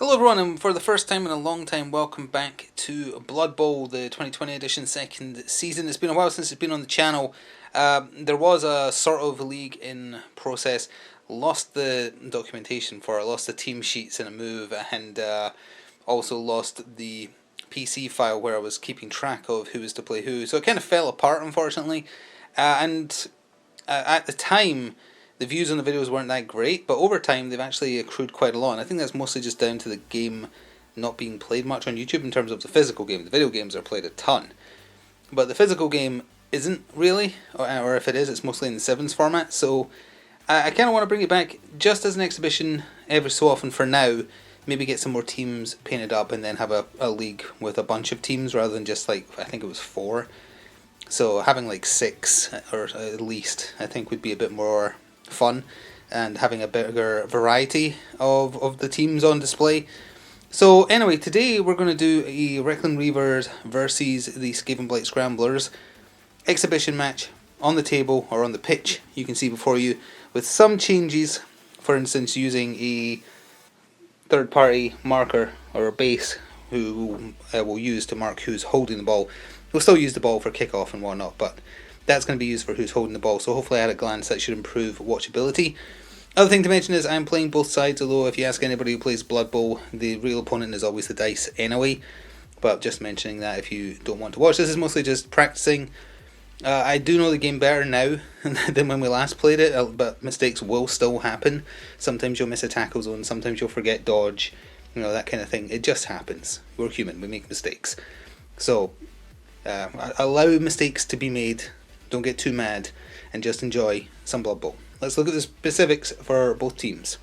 Hello everyone, and for the first time in a long time, welcome back to Blood Bowl, the 2020 edition, second season. It's been a while since it's been on the channel. There was a sort of league in process, lost the documentation for it, lost the team sheets in a move, and also lost the PC file where I was keeping track of who was to play who. So it kind of fell apart, unfortunately. At the time, the views on the videos weren't that great, but over time they've actually accrued quite a lot. And I think that's mostly just down to the game not being played much on YouTube in terms of the physical game. The video games are played a ton, but the physical game isn't really, or if it is, it's mostly in the sevens format. So I kind of want to bring it back just as an exhibition every so often for now. Maybe get some more teams painted up and then have a league with a bunch of teams rather than just like, I think it was 4. So having like 6 or at least, I think would be a bit more fun and having a bigger variety of the teams on display. So anyway, today we're going to do a Reikland Reavers versus the Skavenblight Scramblers exhibition match on the table or on the pitch, you can see before you, with some changes. For instance, using a third party marker or a base who will use to mark who's holding the ball. We'll still use the ball for kickoff and whatnot, but that's going to be used for who's holding the ball, so hopefully at a glance that should improve watchability. Other thing to mention is I'm playing both sides, although if you ask anybody who plays Blood Bowl, the real opponent is always the dice anyway, but just mentioning that if you don't want to watch. This is mostly just practicing. I do know the game better now than when we last played it, but mistakes will still happen. Sometimes you'll miss a tackle zone, sometimes you'll forget dodge, that kind of thing. It just happens. We're human, we make mistakes. So allow mistakes to be made. Don't get too mad and just enjoy some Blood Bowl. Let's look at the specifics for both teams.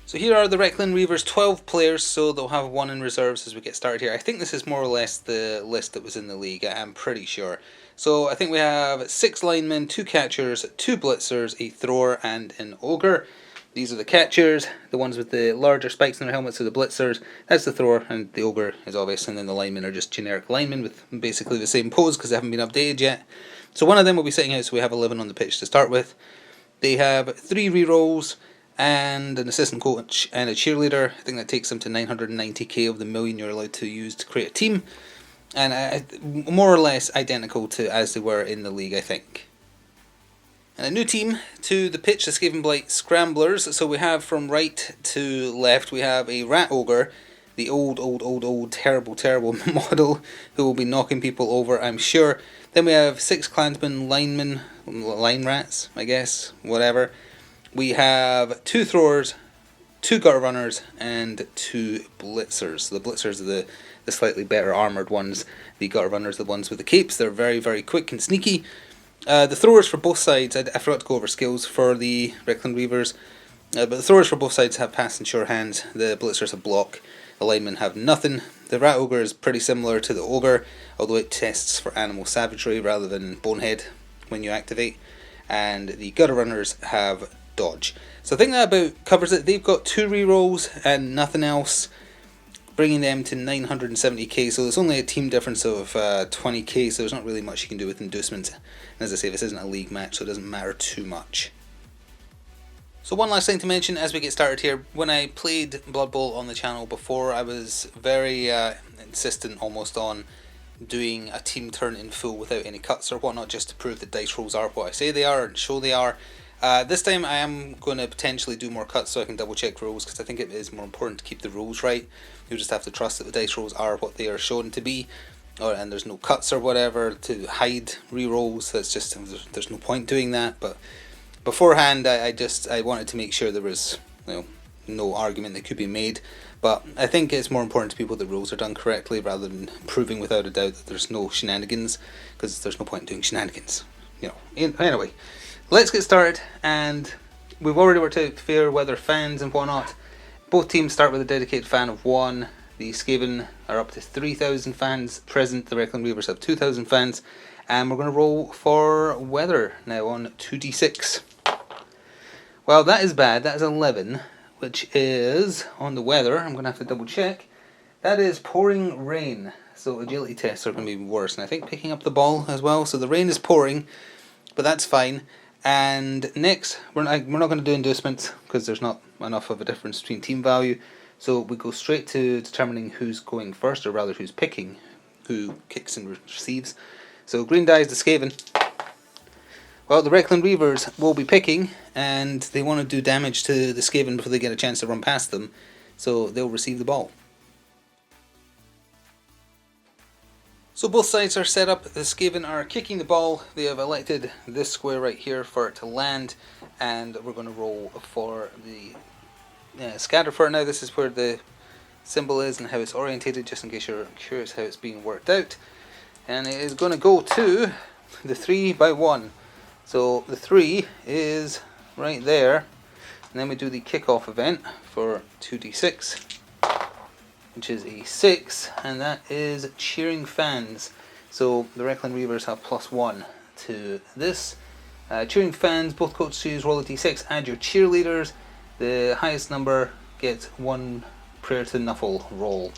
So here are the Reikland Reavers 12 players, so they'll have 1 in reserves as we get started here. I think this is more or less the list that was in the league, I'm pretty sure. So I think we have 6 linemen, 2 catchers, 2 blitzers, a thrower and an ogre. These are the catchers, the ones with the larger spikes in their helmets are the blitzers, that's the thrower, and the ogre is obvious, and then the linemen are just generic linemen with basically the same pose because they haven't been updated yet. So one of them will be sitting out, so we have 11 on the pitch to start with. They have 3 rerolls and an assistant coach and a cheerleader. I think that takes them to 990k of the million you're allowed to use to create a team, and more or less identical to as they were in the league, I think. And a new team to the pitch, the Skavenblight Scramblers. So we have from right to left, we have a rat ogre, the old, terrible model who will be knocking people over, I'm sure. Then we have 6 clansmen, linemen, line rats, I guess, whatever. We have 2 throwers, 2 gutter runners, and 2 blitzers. So the blitzers are the slightly better armoured ones. The gutter runners are the ones with the capes. They're very, very quick and sneaky. The throwers for both sides, I forgot to go over skills for the Reikland Reavers, but the throwers for both sides have pass and sure hands. The blitzers have block. The linemen have nothing. The rat ogre is pretty similar to the ogre, although it tests for animal savagery rather than bonehead when you activate. And the gutter runners have dodge. So I think that about covers it. They've got 2 rerolls and nothing else, bringing them to 970k, so there's only a team difference of 20k, so there's not really much you can do with inducements. And as I say, this isn't a league match, so it doesn't matter too much. So one last thing to mention as we get started here. When I played Blood Bowl on the channel before, I was very insistent almost on doing a team turn in full without any cuts or whatnot, just to prove that dice rolls are what I say they are and show they are. This time I am going to potentially do more cuts so I can double check rules, because I think it is more important to keep the rules right. You just have to trust that the dice rolls are what they are shown to be, and there's no cuts or whatever to hide re-rolls. That's just, there's no point doing that. But beforehand I wanted to make sure there was no argument that could be made. But I think it's more important to people that rules are done correctly rather than proving without a doubt that there's no shenanigans, because there's no point in doing shenanigans. Anyway, let's get started, and we've already worked out fair weather fans and whatnot. Both teams start with a dedicated fan of 1. The Skaven are up to 3,000 fans present. The Reikland Reavers have 2,000 fans. And we're going to roll for weather now on 2d6. Well, that is bad. That is 11, which is, on the weather, I'm going to have to double check, that is pouring rain. So agility tests are going to be worse. And I think picking up the ball as well. So the rain is pouring, but that's fine. And next, we're not going to do inducements because there's not enough of a difference between team value. So we go straight to determining who's going first, or rather who's picking who kicks and receives. So green die is the Skaven. Well, the Reikland Reavers will be picking, and they want to do damage to the Skaven before they get a chance to run past them, so they'll receive the ball. So both sides are set up. The Skaven are kicking the ball. They have elected this square right here for it to land, and we're going to roll for the scatter for it now. This is where the symbol is and how it's orientated, just in case you're curious how it's being worked out. And it is going to go to the 3 by 1. So the 3 is right there, and then we do the kickoff event for 2d6, which is a 6, and that is cheering fans. So the Reikland Reavers have +1 to this. Cheering fans, both coaches roll a d6, add your cheerleaders. The highest number gets 1 prayer to Nuffle roll.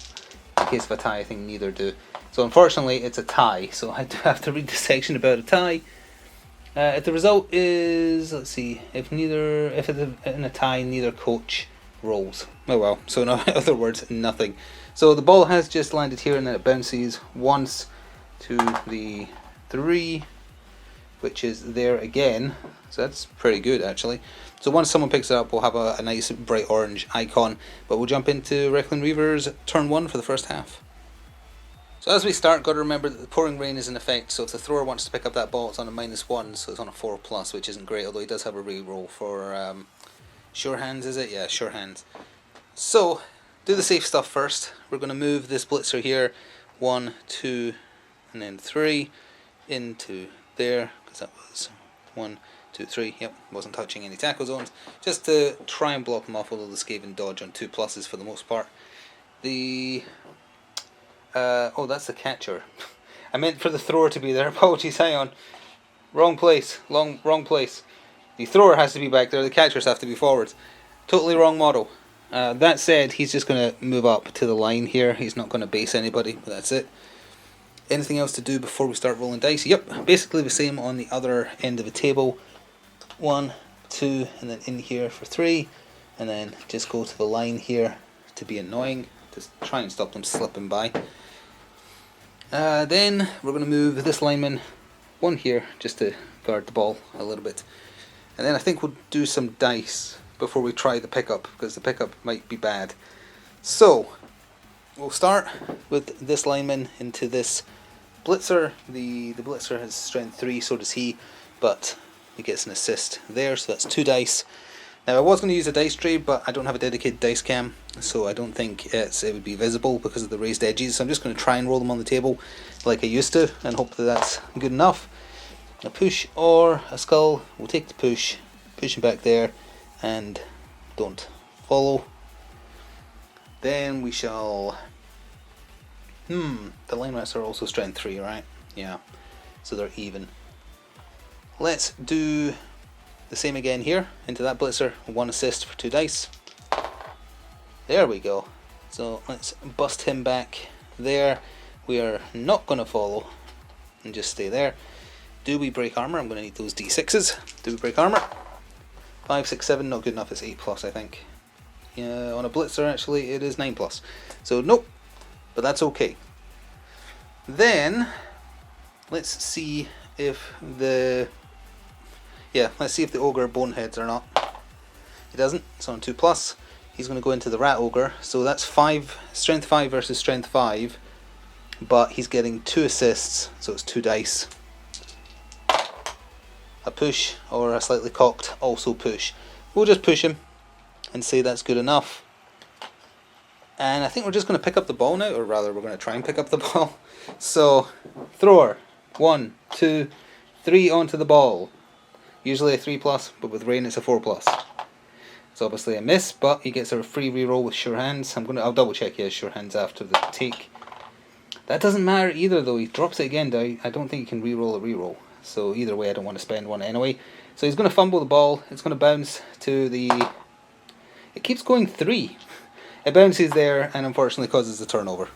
In case of a tie, I think neither do. So unfortunately it's a tie, so I do have to read the section about a tie. If the result is, let's see, if it's in a tie, neither coach rolls. Oh well, so in other words, nothing. So the ball has just landed here, and then it bounces once to the 3, which is there again. So that's pretty good, actually. So once someone picks it up, we'll have a nice bright orange icon. But we'll jump into Reikland Reavers turn 1 for the first half. So as we start, got to remember that the pouring rain is in effect, so if the thrower wants to pick up that ball, it's on a -1, so it's on a 4+, which isn't great, although he does have a re-roll for sure hands, is it? Yeah, sure hands. So, do the safe stuff first. We're going to move this blitzer here, 1, 2, and then 3, into there, because that was 1, 2, 3, yep, wasn't touching any tackle zones, just to try and block them off, although the Skaven dodge on 2+s for the most part. Oh, that's the catcher. I meant for the thrower to be there. Apologies, hang on. Wrong place. Wrong place. The thrower has to be back there. The catchers have to be forwards. Totally wrong model. That said, he's just going to move up to the line here. He's not going to base anybody, but that's it. Anything else to do before we start rolling dice? Yep, basically the same on the other end of the table. 1, 2, and then in here for 3. And then just go to the line here to be annoying. Just try and stop them slipping by. Then we're going to move this lineman 1 here just to guard the ball a little bit. And then I think we'll do some dice before we try the pickup, because the pickup might be bad. So we'll start with this lineman into this blitzer. The blitzer has strength 3, so does he, but he gets an assist there, so that's 2 dice. Now I was going to use a dice tray, but I don't have a dedicated dice cam, so I don't think it would be visible because of the raised edges, so I'm just going to try and roll them on the table like I used to, and hope that that's good enough. A push or a skull, we'll take the push him back there, and don't follow. Then we shall... the line rats are also strength 3, right? Yeah, so they're even. Let's do the same again here, into that blitzer, 1 assist for 2 dice. There we go. So let's bust him back there. We are not going to follow and just stay there. Do we break armor? I'm going to need those d6s. Do we break armor? 5, 6, 7, not good enough. It's 8+, I think. Yeah, on a blitzer actually it is 9+. So nope, but that's okay. Then let's see if the ogre boneheads or not. He doesn't, so on 2+. He's going to go into the rat ogre, so that's 5, strength 5 versus strength 5, but he's getting 2 assists, so it's 2 dice. A push or a slightly cocked, also push. We'll just push him and say that's good enough. And I think we're just going to pick up the ball now, or rather we're going to try and pick up the ball. So, thrower, 1, 2, 3 onto the ball. Usually a 3+, but with rain it's a 4+. It's obviously a miss, but he gets a free reroll with sure hands. I'll double check he has sure hands after the take. That doesn't matter either though. He drops it again. I don't think he can reroll a reroll. So either way, I don't want to spend one anyway. So he's going to fumble the ball. It's going to bounce to the... It keeps going 3. It bounces there and unfortunately causes the turnover.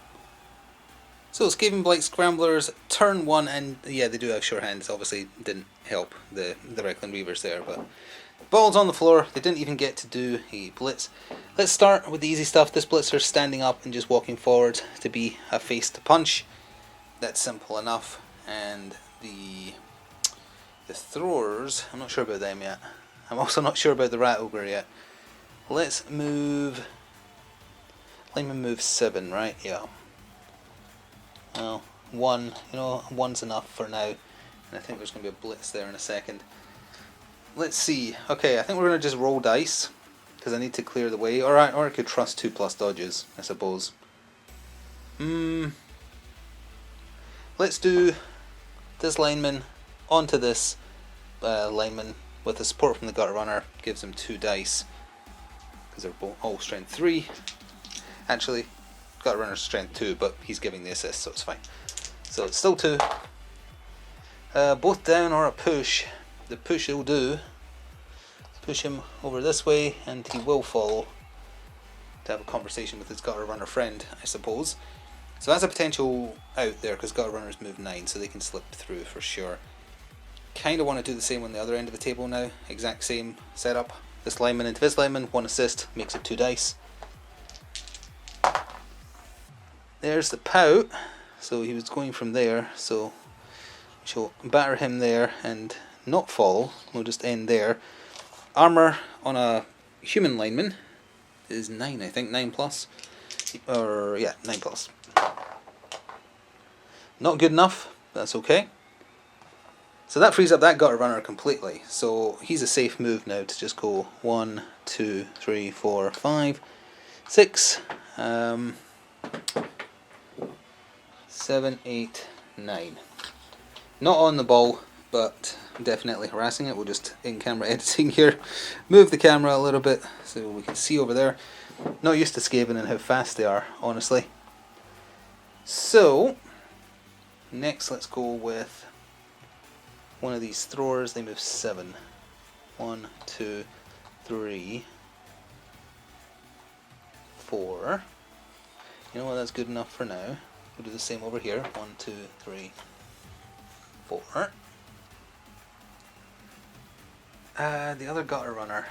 So Skavenblight Scramblers, turn 1, and yeah, they do have sure hands. Obviously didn't help the Reikland Reavers there, but Balls on the floor. They didn't even get to do a blitz. Let's start with the easy stuff. This blitzer standing up and just walking forward to be a face to punch. That's simple enough. And the throwers, I'm not sure about them yet. I'm also not sure about the rat ogre yet. Let's move. Let me move 7, right? Yeah. Well, 1. You know, 1's enough for now. And I think there's going to be a blitz there in a second. Let's see. Okay, I think we're going to just roll dice because I need to clear the way. Or I could trust 2+ dodges, I suppose. Let's do this lineman onto this lineman with the support from the gutter runner. Gives him 2 dice because they're both all strength 3. Actually, gutter runner's strength 2, but he's giving the assist, so it's fine. So it's still 2. Both down or a push. The push will do. Push him over this way, and he will follow to have a conversation with his gutter runner friend, I suppose. So that's a potential out there because gutter runners move 9, so they can slip through for sure. Kind of want to do the same on the other end of the table now. Exact same setup. This lineman into this lineman, 1 assist, makes it 2 dice. There's the pout. So he was going from there, so she'll batter him there and not follow. We'll just end there. Armor on a human lineman is 9, I think, 9+. Or yeah, 9+. Not good enough, that's okay. So that frees up that gutter runner completely. So he's a safe move now to just go 1, 2, 3, 4, 5, 6, 7, 8, 9. Not on the ball, but definitely harassing it. We'll just in-camera editing here. Move the camera a little bit so we can see over there. Not used to Skaven and how fast they are, honestly. So, next let's go with one of these throwers. They move 7. 1, 2, 3, 4. You know what, that's good enough for now. We'll do the same over here. 1, 2, 3, 4. The other gutter runner.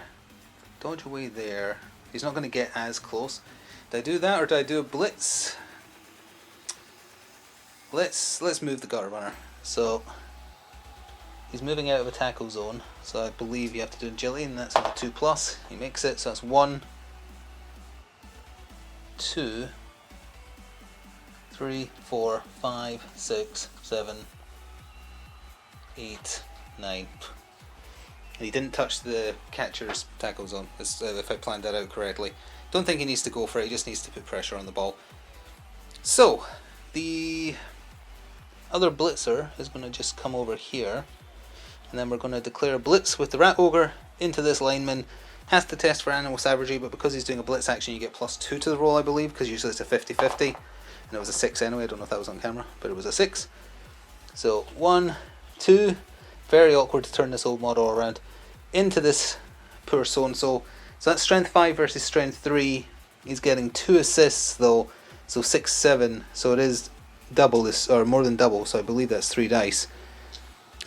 Dodge away there. He's not going to get as close. Did I do that or did I do a blitz? Let's move the gutter runner. So he's moving out of a tackle zone. So I believe you have to do agility, and that's on a 2+. He makes it, so that's 1, 2, 3, 4, 5, 6, 7, 8, 9. And he didn't touch the catcher's tackle zone, if I planned that out correctly. Don't think he needs to go for it, he just needs to put pressure on the ball. So, the other blitzer is going to just come over here. And then we're going to declare a blitz with the rat ogre into this lineman. Has to test for animal savagery, but because he's doing a blitz action you get +2 to the roll, I believe, because usually it's a 50-50. And it was a 6 anyway, I don't know if that was on camera, but it was a 6. So 1, 2, very awkward to turn this old model around into this poor so-and-so. So that's strength 5 versus strength 3. He's getting 2 assists though, so 6, 7. So it is double this, or more than double, so I believe that's 3 dice.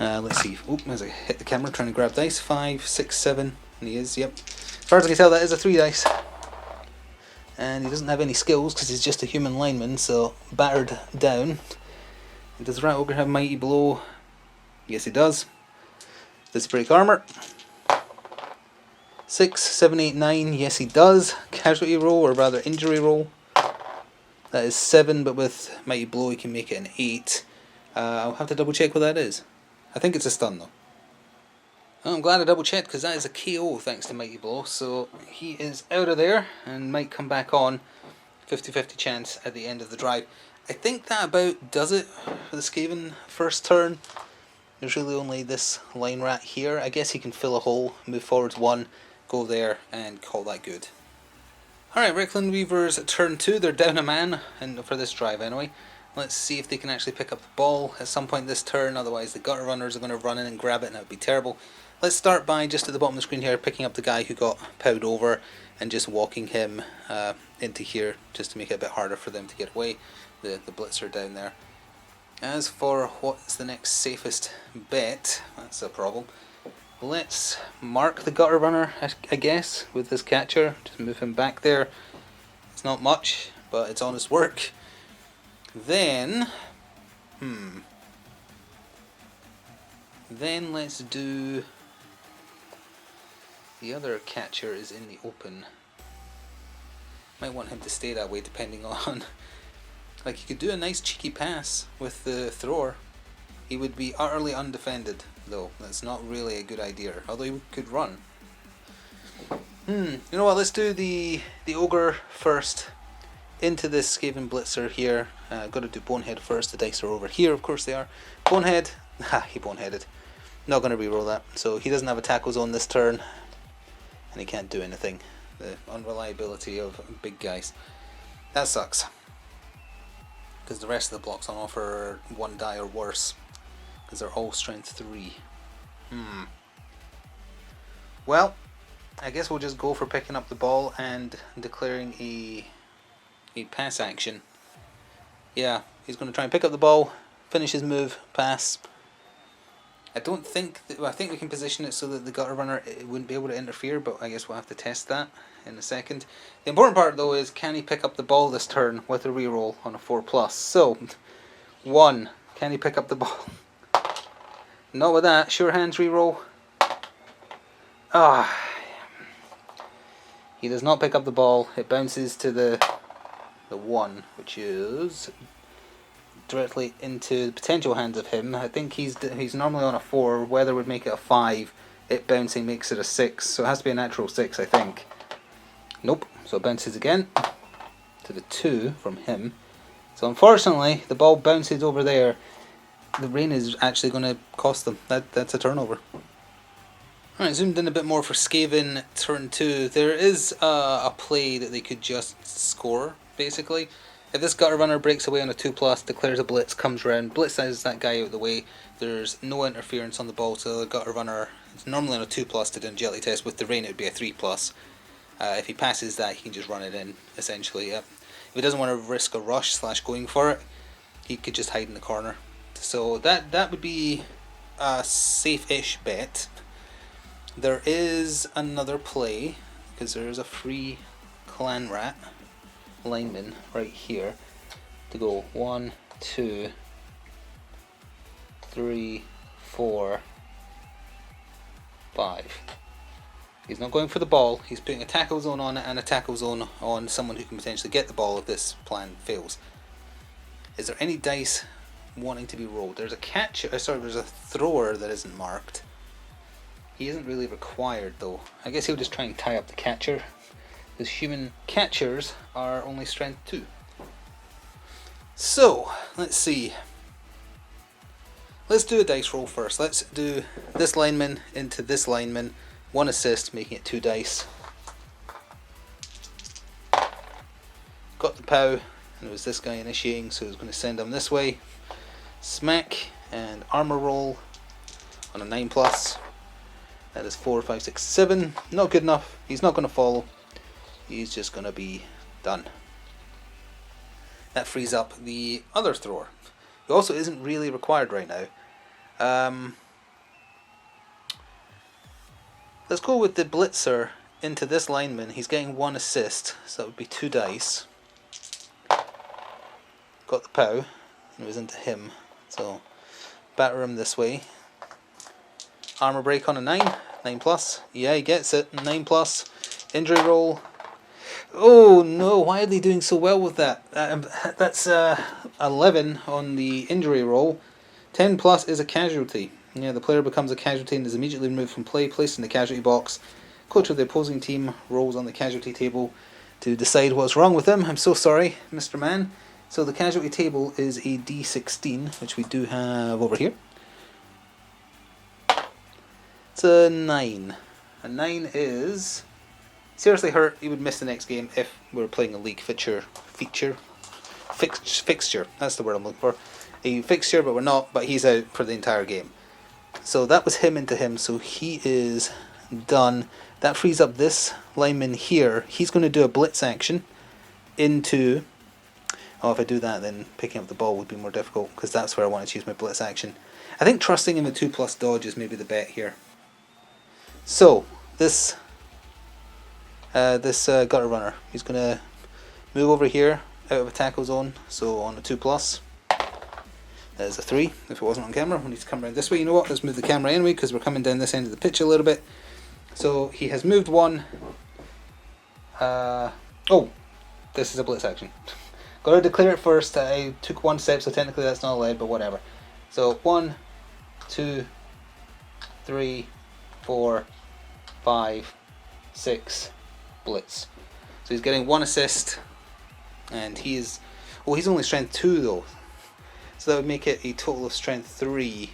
Let's see. Oop, as I hit the camera trying to grab dice. 5, 6, 7. And he is, yep. As far as I can tell, that is a 3 dice. And he doesn't have any skills because he's just a human lineman, so battered down. Does Rat Ogre have Mighty Blow? Yes, he does. Does he break armor? 6, 7, 8, 9. Yes, he does. Casualty roll, or rather injury roll. That is 7, but with Mighty Blow he can make it an 8. I'll have to double check what that is. I think it's a stun though. Oh, I'm glad I double checked because that is a KO thanks to Mighty Blow. So he is out of there and might come back on. 50-50 chance at the end of the drive. I think that about does it for the Skaven first turn. There's really only this line rat here. I guess he can fill a hole, move forwards 1, go there and call that good. Alright, Reikland Reavers turn 2. They're down a man, and for this drive anyway. Let's see if they can actually pick up the ball at some point this turn, otherwise the gutter runners are going to run in and grab it and that would be terrible. Let's start by, just at the bottom of the screen here, picking up the guy who got powed over and just walking him into here just to make it a bit harder for them to get away. The blitzer down there. As for what's the next safest bet, that's a problem. Let's mark the gutter runner, I guess, with this catcher. Just move him back there. It's not much, but it's honest work. Then, Then let's do... The other catcher is in the open. Might want him to stay that way depending on... Like, he could do a nice cheeky pass with the thrower. He would be utterly undefended, though. That's not really a good idea. Although he could run. You know what? Let's do the ogre first. Into this Skaven Blitzer here. Got to do Bonehead first. The dice are over here. Of course they are. Bonehead. He boneheaded. Not going to reroll that. So he doesn't have a tackle zone this turn. And he can't do anything. The unreliability of big guys. That sucks. Because the rest of the blocks on offer are 1 die or worse. Because they're all strength 3. Well, I guess we'll just go for picking up the ball and declaring a pass action. Yeah, he's going to try and pick up the ball, finish his move, pass. I think we can position it so that the gutter runner wouldn't be able to interfere, but I guess we'll have to test that in a second. The important part though is, can he pick up the ball this turn with a reroll on a 4+? So, 1, can he pick up the ball? Not with that. Sure hands reroll. He does not pick up the ball. It bounces to the 1, which is directly into the potential hands of him. I think he's normally on a 4. Weather would make it a 5. It bouncing makes it a 6. So it has to be a natural 6, I think. Nope. So it bounces again to the 2 from him. So unfortunately, the ball bounces over there. The rain is actually going to cost them. That's a turnover. Alright, zoomed in a bit more for Skaven turn 2. There is a play that they could just score, basically. If this gutter runner breaks away on a 2+, declares a blitz, comes around, blitzes that guy out of the way, there's no interference on the ball, so the gutter runner is normally on a 2+ to do an agility test. With the rain it would be a 3+. If he passes that, he can just run it in, essentially. If he doesn't want to risk a rush / going for it, he could just hide in the corner. So that would be a safe-ish bet. There is another play, because there is a free clan rat lineman right here to go 1, 2, 3, 4, 5. He's not going for the ball. He's putting a tackle zone on it and a tackle zone on someone who can potentially get the ball if this plan fails. Is there any dice wanting to be rolled? There's a catcher. There's a thrower that isn't marked. He isn't really required though. I guess he'll just try and tie up the catcher. Because human catchers are only strength 2. So, let's see. Let's do a dice roll first. Let's do this lineman into this lineman. 1 assist, making it 2 dice. Got the POW, and it was this guy initiating, so I was going to send him this way. Smack, and armor roll on a 9+. That is 4, 5, 6, 7. Not good enough. He's not going to follow. He's just going to be done. That frees up the other thrower, who also isn't really required right now. Let's go with the blitzer into this lineman. He's getting 1 assist, so that would be 2 dice. Got the POW, and it was into him. So, batter him this way. Armor break on a 9, 9+. Yeah, he gets it, 9+. Injury roll. Oh no, why are they doing so well with that? That's 11 on the injury roll. 10+ is a casualty. Yeah, the player becomes a casualty and is immediately removed from play, placed in the casualty box. Coach of the opposing team rolls on the casualty table to decide what's wrong with him. I'm so sorry, Mr. Man. So the casualty table is a D16, which we do have over here. It's a 9. A 9 is seriously hurt. He would miss the next game if we were playing a league fixture. That's the word I'm looking for. A fixture, but we're not. But he's out for the entire game. So that was him into him. So he is done. That frees up this lineman here. He's going to do a blitz action into... Oh, if I do that, then picking up the ball would be more difficult, because that's where I want to choose my blitz action. I think trusting in the 2+ dodge is maybe the bet here. So, this gutter runner, he's going to move over here out of a tackle zone, so on a 2+. That is a 3 if it wasn't on camera. We need to come around this way. You know what, let's move the camera anyway because we're coming down this end of the pitch a little bit. So he has moved 1. Oh, this is a blitz action. Got to declare it first. I took 1 step, so technically that's not allowed, but whatever. So 1, 2, 3, 4, 5, 6, blitz. So he's getting 1 assist, and he is... Oh, he's only strength 2 though. So that would make it a total of strength 3.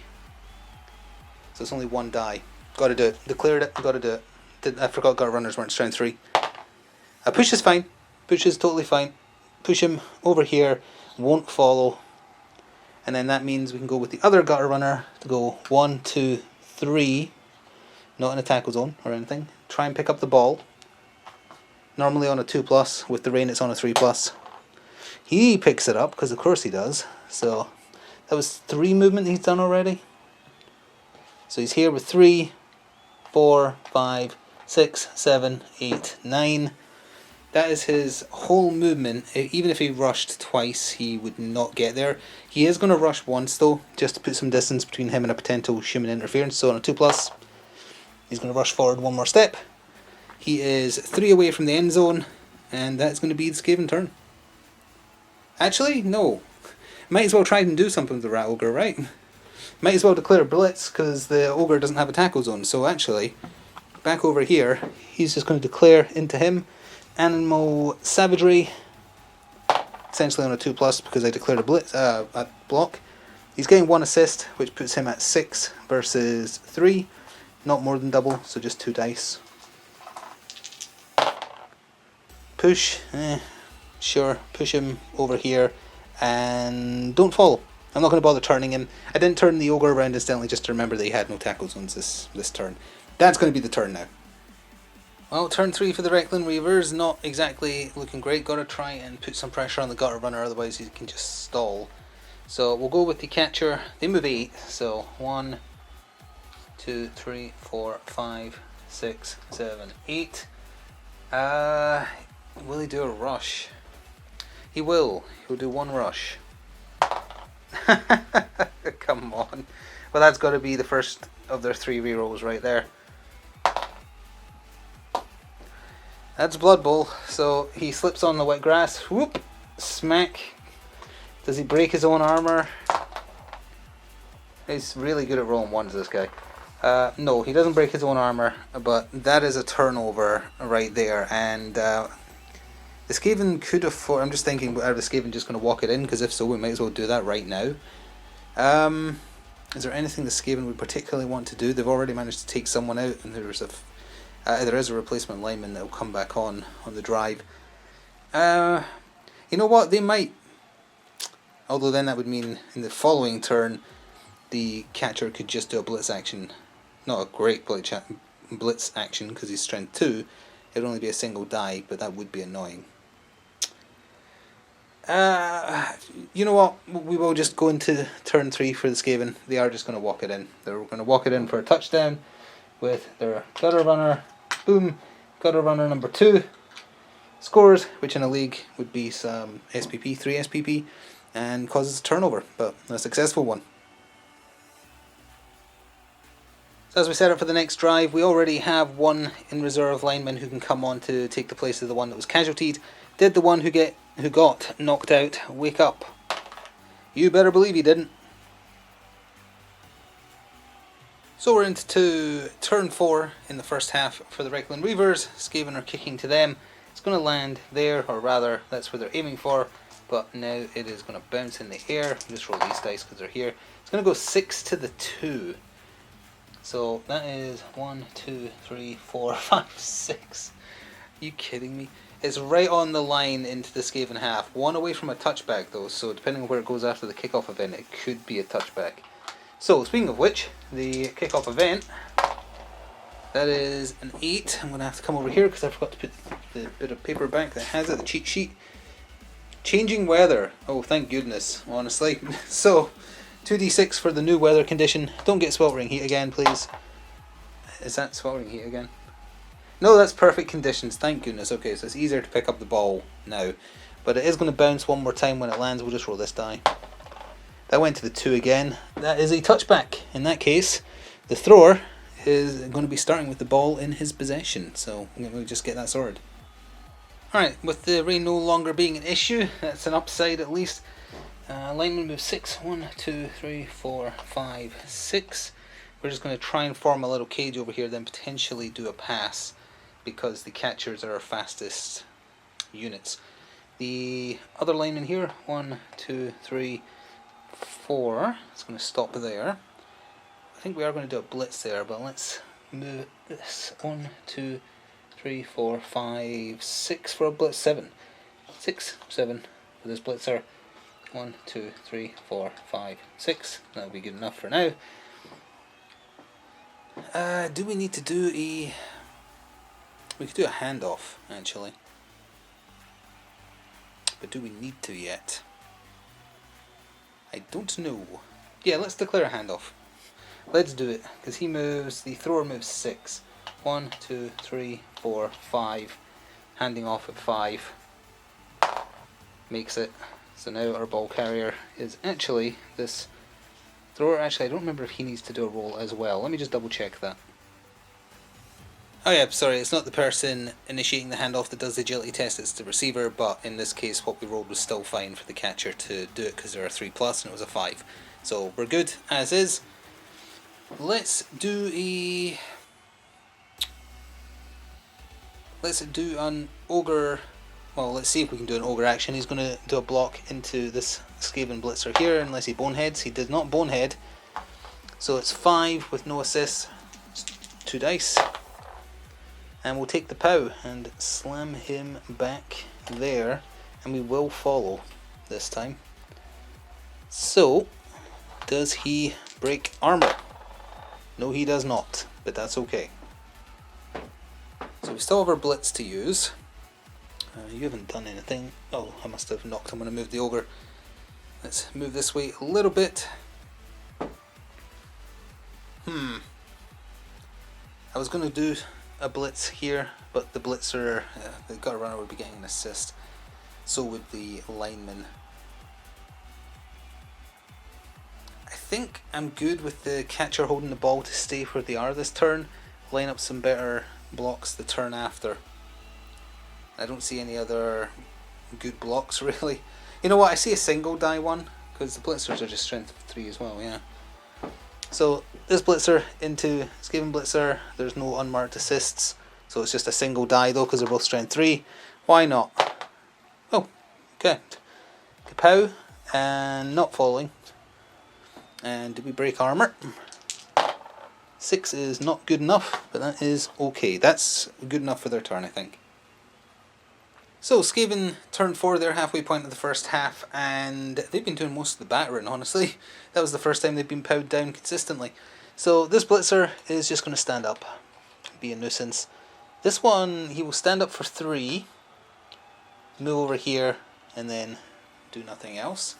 So it's only 1 die. Gotta do it. Declared it, gotta do it. I forgot gutter runners weren't strength 3. Push is fine. Push is totally fine. Push him over here, won't follow. And then that means we can go with the other gutter runner to go 1, 2, 3. Not in a tackle zone or anything. Try and pick up the ball. Normally on a 2+, with the rain it's on a 3+. He picks it up, because of course he does. So that was 3 movement he's done already. So he's here with 3, 4, 5, 6, 7, 8, 9. That is his whole movement. Even if he rushed twice, he would not get there. He is going to rush once though, just to put some distance between him and a potential human interference. So on a 2+, he's going to rush forward 1 more step. He is 3 away from the end zone, and that's going to be the Skaven turn. Actually, no. Might as well try and do something with the Rat Ogre, right? Might as well declare blitz, because the Ogre doesn't have a tackle zone. So actually, back over here, he's just going to declare into him Animal Savagery, essentially on a 2+, because I declared a blitz, a block. He's getting 1 assist, which puts him at 6 versus 3. Not more than double, so just 2 dice. Push, sure, push him over here, and don't follow. I'm not going to bother turning him. I didn't turn the Ogre around instantly just to remember that he had no tackle zones this turn. That's going to be the turn now. Well, turn 3 for the Reikland Reavers, not exactly looking great. Got to try and put some pressure on the gutter runner, otherwise he can just stall. So we'll go with the catcher. They move 8, so 1, 2, 3, 4, 5, 6, 7, 8. Will he do a rush? He will. He'll do 1 rush. Come on. Well, that's got to be the first of their 3 rerolls right there. That's Blood Bowl. So he slips on the wet grass. Whoop! Smack. Does he break his own armor? He's really good at rolling 1s, this guy. No, he doesn't break his own armor, but that is a turnover right there. And the Skaven could afford... I'm just thinking, are the Skaven just going to walk it in? Because if so, we might as well do that right now. Is there anything the Skaven would particularly want to do? They've already managed to take someone out, and there is a replacement lineman that will come back on the drive. You know what? They might. Although then that would mean in the following turn, the catcher could just do a blitz action. Not a great blitz action because he's strength 2. It would only be a single die, but that would be annoying. You know what? We will just go into turn 3 for the Skaven. They are just going to walk it in. They're going to walk it in for a touchdown with their gutter runner. Boom. Gutter runner number 2 scores, which in a league would be some SPP, 3 SPP, and causes a turnover, but a successful one. So as we set up for the next drive, we already have 1 in reserve lineman who can come on to take the place of the one that was casualtied. Did the one who got knocked out wake up? You better believe he didn't. So we're into turn 4 in the first half for the Reikland Reavers. Skaven are kicking to them. It's going to land there, or rather, that's where they're aiming for. But now it is going to bounce in the air. Just roll these dice because they're here. It's going to go 6 to the 2. So that is 1, 2, 3, 4, 5, 6. Are you kidding me? It's right on the line into the Skaven half. 1 away from a touchback though, so depending on where it goes after the kickoff event, it could be a touchback. So speaking of which, the kickoff event, that is an 8. I'm going to have to come over here because I forgot to put the bit of paper back that has it, the cheat sheet. Changing weather. Oh, thank goodness, honestly. So 2d6 for the new weather condition. Don't get sweltering heat again, please. Is that swallowing heat again? No, that's perfect conditions, thank goodness. Okay, so it's easier to pick up the ball now. But it is going to bounce one more time when it lands. We'll just roll this die. That went to the 2 again. That is a touchback. In that case, the thrower is going to be starting with the ball in his possession. So we'll just get that sorted. Alright, with the rain no longer being an issue, that's an upside at least. Lineman moves 6. 1, 2, 3, 4, 5, 6. We're just going to try and form a little cage over here, then potentially do a pass, because the catchers are our fastest units. The other lineman here, 1, 2, 3, 4. It's going to stop there. I think we are going to do a blitz there, but let's move this. 1, 2, 3, 4, 5, 6 for a blitz. 7. 6, 7 for this blitzer. 1, 2, 3, 4, 5, 6. That'll be good enough for now. Do we need to do a... We could do a handoff, actually. But do we need to yet? I don't know. Yeah, let's declare a handoff. Let's do it, because he moves, the thrower moves 6. 1, 2, 3, 4, 5. Handing off at 5. Makes it. So now our ball carrier is actually this thrower. Actually, I don't remember if he needs to do a roll as well. Let me just double check that. Oh yeah, sorry, it's not the person initiating the handoff that does the agility test, it's the receiver, but in this case what we rolled was still fine for the catcher to do it because there are 3+ and it was a 5. So we're good as is. Let's do an ogre. Well, let's see if we can do an ogre action. He's going to do a block into this Skaven blitzer here, unless he boneheads. He did not bonehead. So it's 5 with no assists. 2 dice. And we'll take the POW and slam him back there. And we will follow this time. So, does he break armor? No, he does not. But that's okay. So we still have our blitz to use. You haven't done anything. Oh, I must have knocked him when I moved the ogre. Let's move this way a little bit. I was going to do a blitz here, but the blitzer, the gutter runner would be getting an assist. So would the lineman. I think I'm good with the catcher holding the ball to stay where they are this turn. Line up some better blocks the turn after. I don't see any other good blocks really. You know what, I see a single die one, because the blitzers are just strength 3 as well, yeah. So this blitzer into Skaven blitzer, there's no unmarked assists, so it's just a single die though, because they're both strength 3. Why not? Oh, okay. Kapow, and not falling. And did we break armor? 6 is not good enough, but that is okay. That's good enough for their turn, I think. So Skaven turn 4, they're halfway point of the first half, and they've been doing most of the battering, honestly. That was the first time they've been powed down consistently. So this blitzer is just going to stand up, be a nuisance. This one, he will stand up for 3, move over here, and then do nothing else.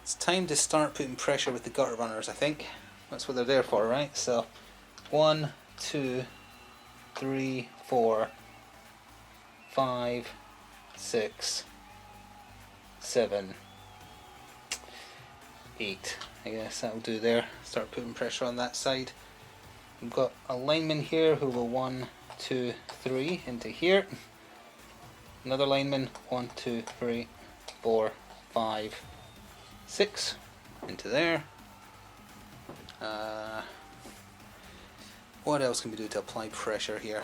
It's time to start putting pressure with the gutter runners, I think. That's what they're there for, right? So 1, 2, 3, 4, 5, 6, 7, 8. I guess that'll do there. Start putting pressure on that side. We've got a lineman here who will 1, 2, 3 into here. Another lineman 1, 2, 3, 4, 5, 6 into there. What else can we do to apply pressure here?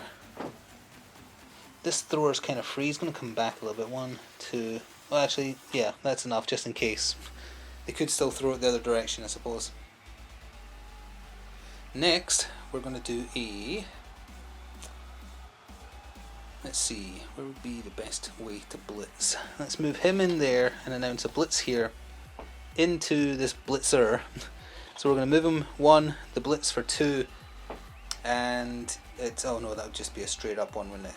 This thrower's kind of free. He's going to come back a little bit. 1, 2. Well, actually, yeah, that's enough just in case. They could still throw it the other direction, I suppose. Next, we're going to do a... Let's see, where would be the best way to blitz? Let's move him in there and announce a blitz here into this blitzer. So we're going to move him 1, the blitz for 2, and it's... Oh no, that would just be a straight up one, wouldn't it?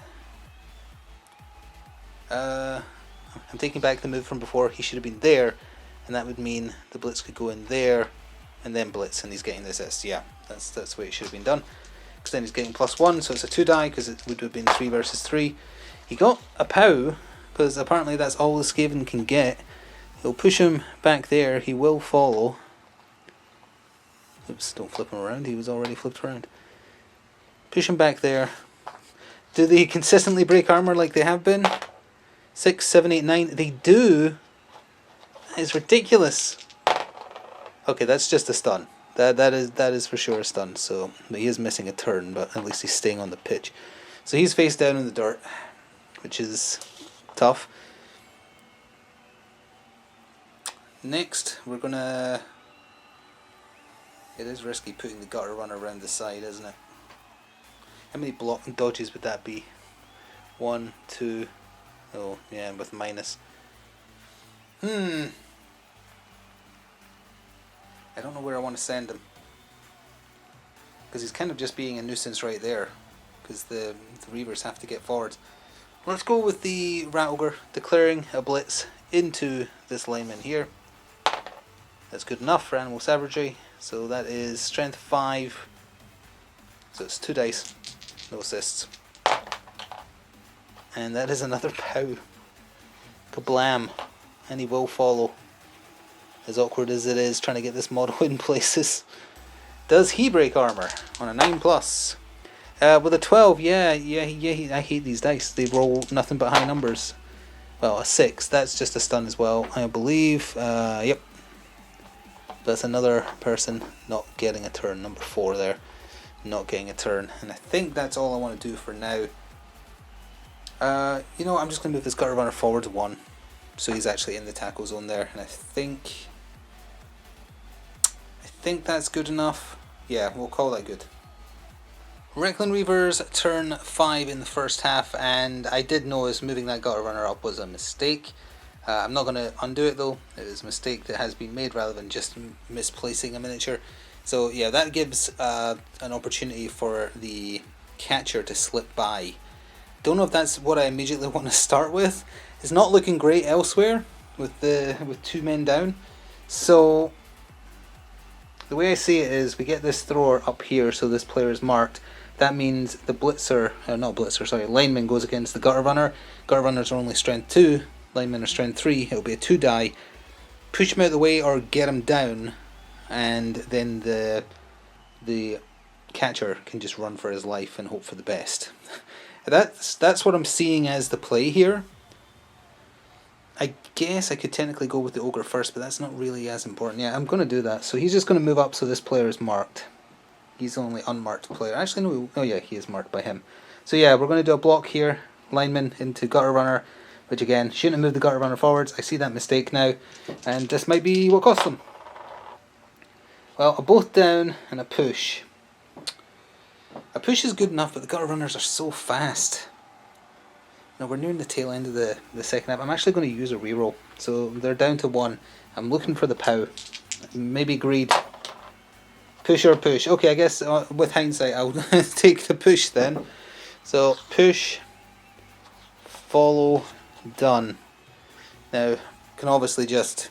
I'm taking back the move from before. He should have been there, and that would mean the blitz could go in there and then blitz, and he's getting the assist. Yeah, that's the way it should have been done. because then he's getting +1, so it's a 2 die, because it would have been 3 versus 3. He got a POW, because apparently that's all the Skaven can get. He'll push him back there, he will follow. Oops, don't flip him around, he was already flipped around. Push him back there. Do they consistently break armor like they have been? 6, 7, 8, 9. They do. That is ridiculous. Okay, that's just a stun. That is for sure a stun. So, but he is missing a turn, but at least he's staying on the pitch. So he's face down in the dirt, which is tough. Next, we're gonna. It is risky putting the gutter runner around the side, isn't it? How many block and dodges would that be? 1, 2. Oh, yeah, with minus. I don't know where I want to send him. Because he's kind of just being a nuisance right there. Because the Reavers have to get forward. Let's go with the Rat Ogre, declaring a blitz into this lineman here. That's good enough for animal savagery. So that is strength 5. So it's 2 dice. No assists. And that is another POW. Kablam. And he will follow. As awkward as it is trying to get this model in places. Does he break armor on a 9+? With a 12, yeah, I hate these dice. They roll nothing but high numbers. Well, a 6, that's just a stun as well, I believe. Yep. That's another person not getting a turn. Number 4 there. Not getting a turn. And I think that's all I want to do for now. You know what, I'm just going to move this gutter runner forward 1. So he's actually in the tackle zone there. And I think that's good enough. Yeah, we'll call that good. Reikland Reavers turn 5 in the first half, and I did notice moving that gutter runner up was a mistake. I'm not going to undo it though. It is a mistake that has been made rather than just misplacing a miniature. So yeah, that gives an opportunity for the catcher to slip by. Don't know if that's what I immediately want to start with. It's not looking great elsewhere with 2 men down. So the way I see it is we get this thrower up here, so this player is marked. That means the lineman goes against the gutter runner. Gutter runners are only strength 2, linemen are strength 3. It'll be a 2 die. Push him out of the way or get him down, and then the catcher can just run for his life and hope for the best. That's what I'm seeing as the play here. I guess I could technically go with the ogre first, but that's not really as important. Yeah, I'm going to do that. So he's just going to move up so this player is marked. He's the only unmarked player. Actually, no. Oh yeah, he is marked by him. So yeah, we're going to do a block here. Lineman into gutter runner, which again, shouldn't have moved the gutter runner forwards. I see that mistake now, and this might be what cost them. Well, a both down and a push. A push is good enough, but the gutter runners are so fast. Now we're nearing the tail end of the second half. I'm actually going to use a reroll. So they're down to 1. I'm looking for the POW. Maybe greed. Push or push. Okay, I guess with hindsight I'll take the push then. So push, follow, done. Now can obviously just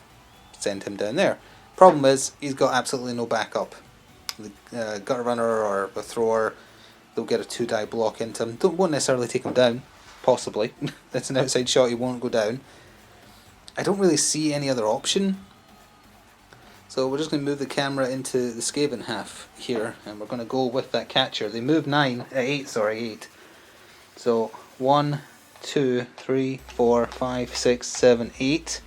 send him down there. Problem is he's got absolutely no backup. The gutter runner or the thrower, they'll get a 2 die block into him. Won't necessarily take him down. Possibly. That's an outside shot, he won't go down. I don't really see any other option. So we're just going to move the camera into the Skaven half here, and we're going to go with that catcher. They move 8. So 1, 2, 3, 4, 5, 6, 7, 8.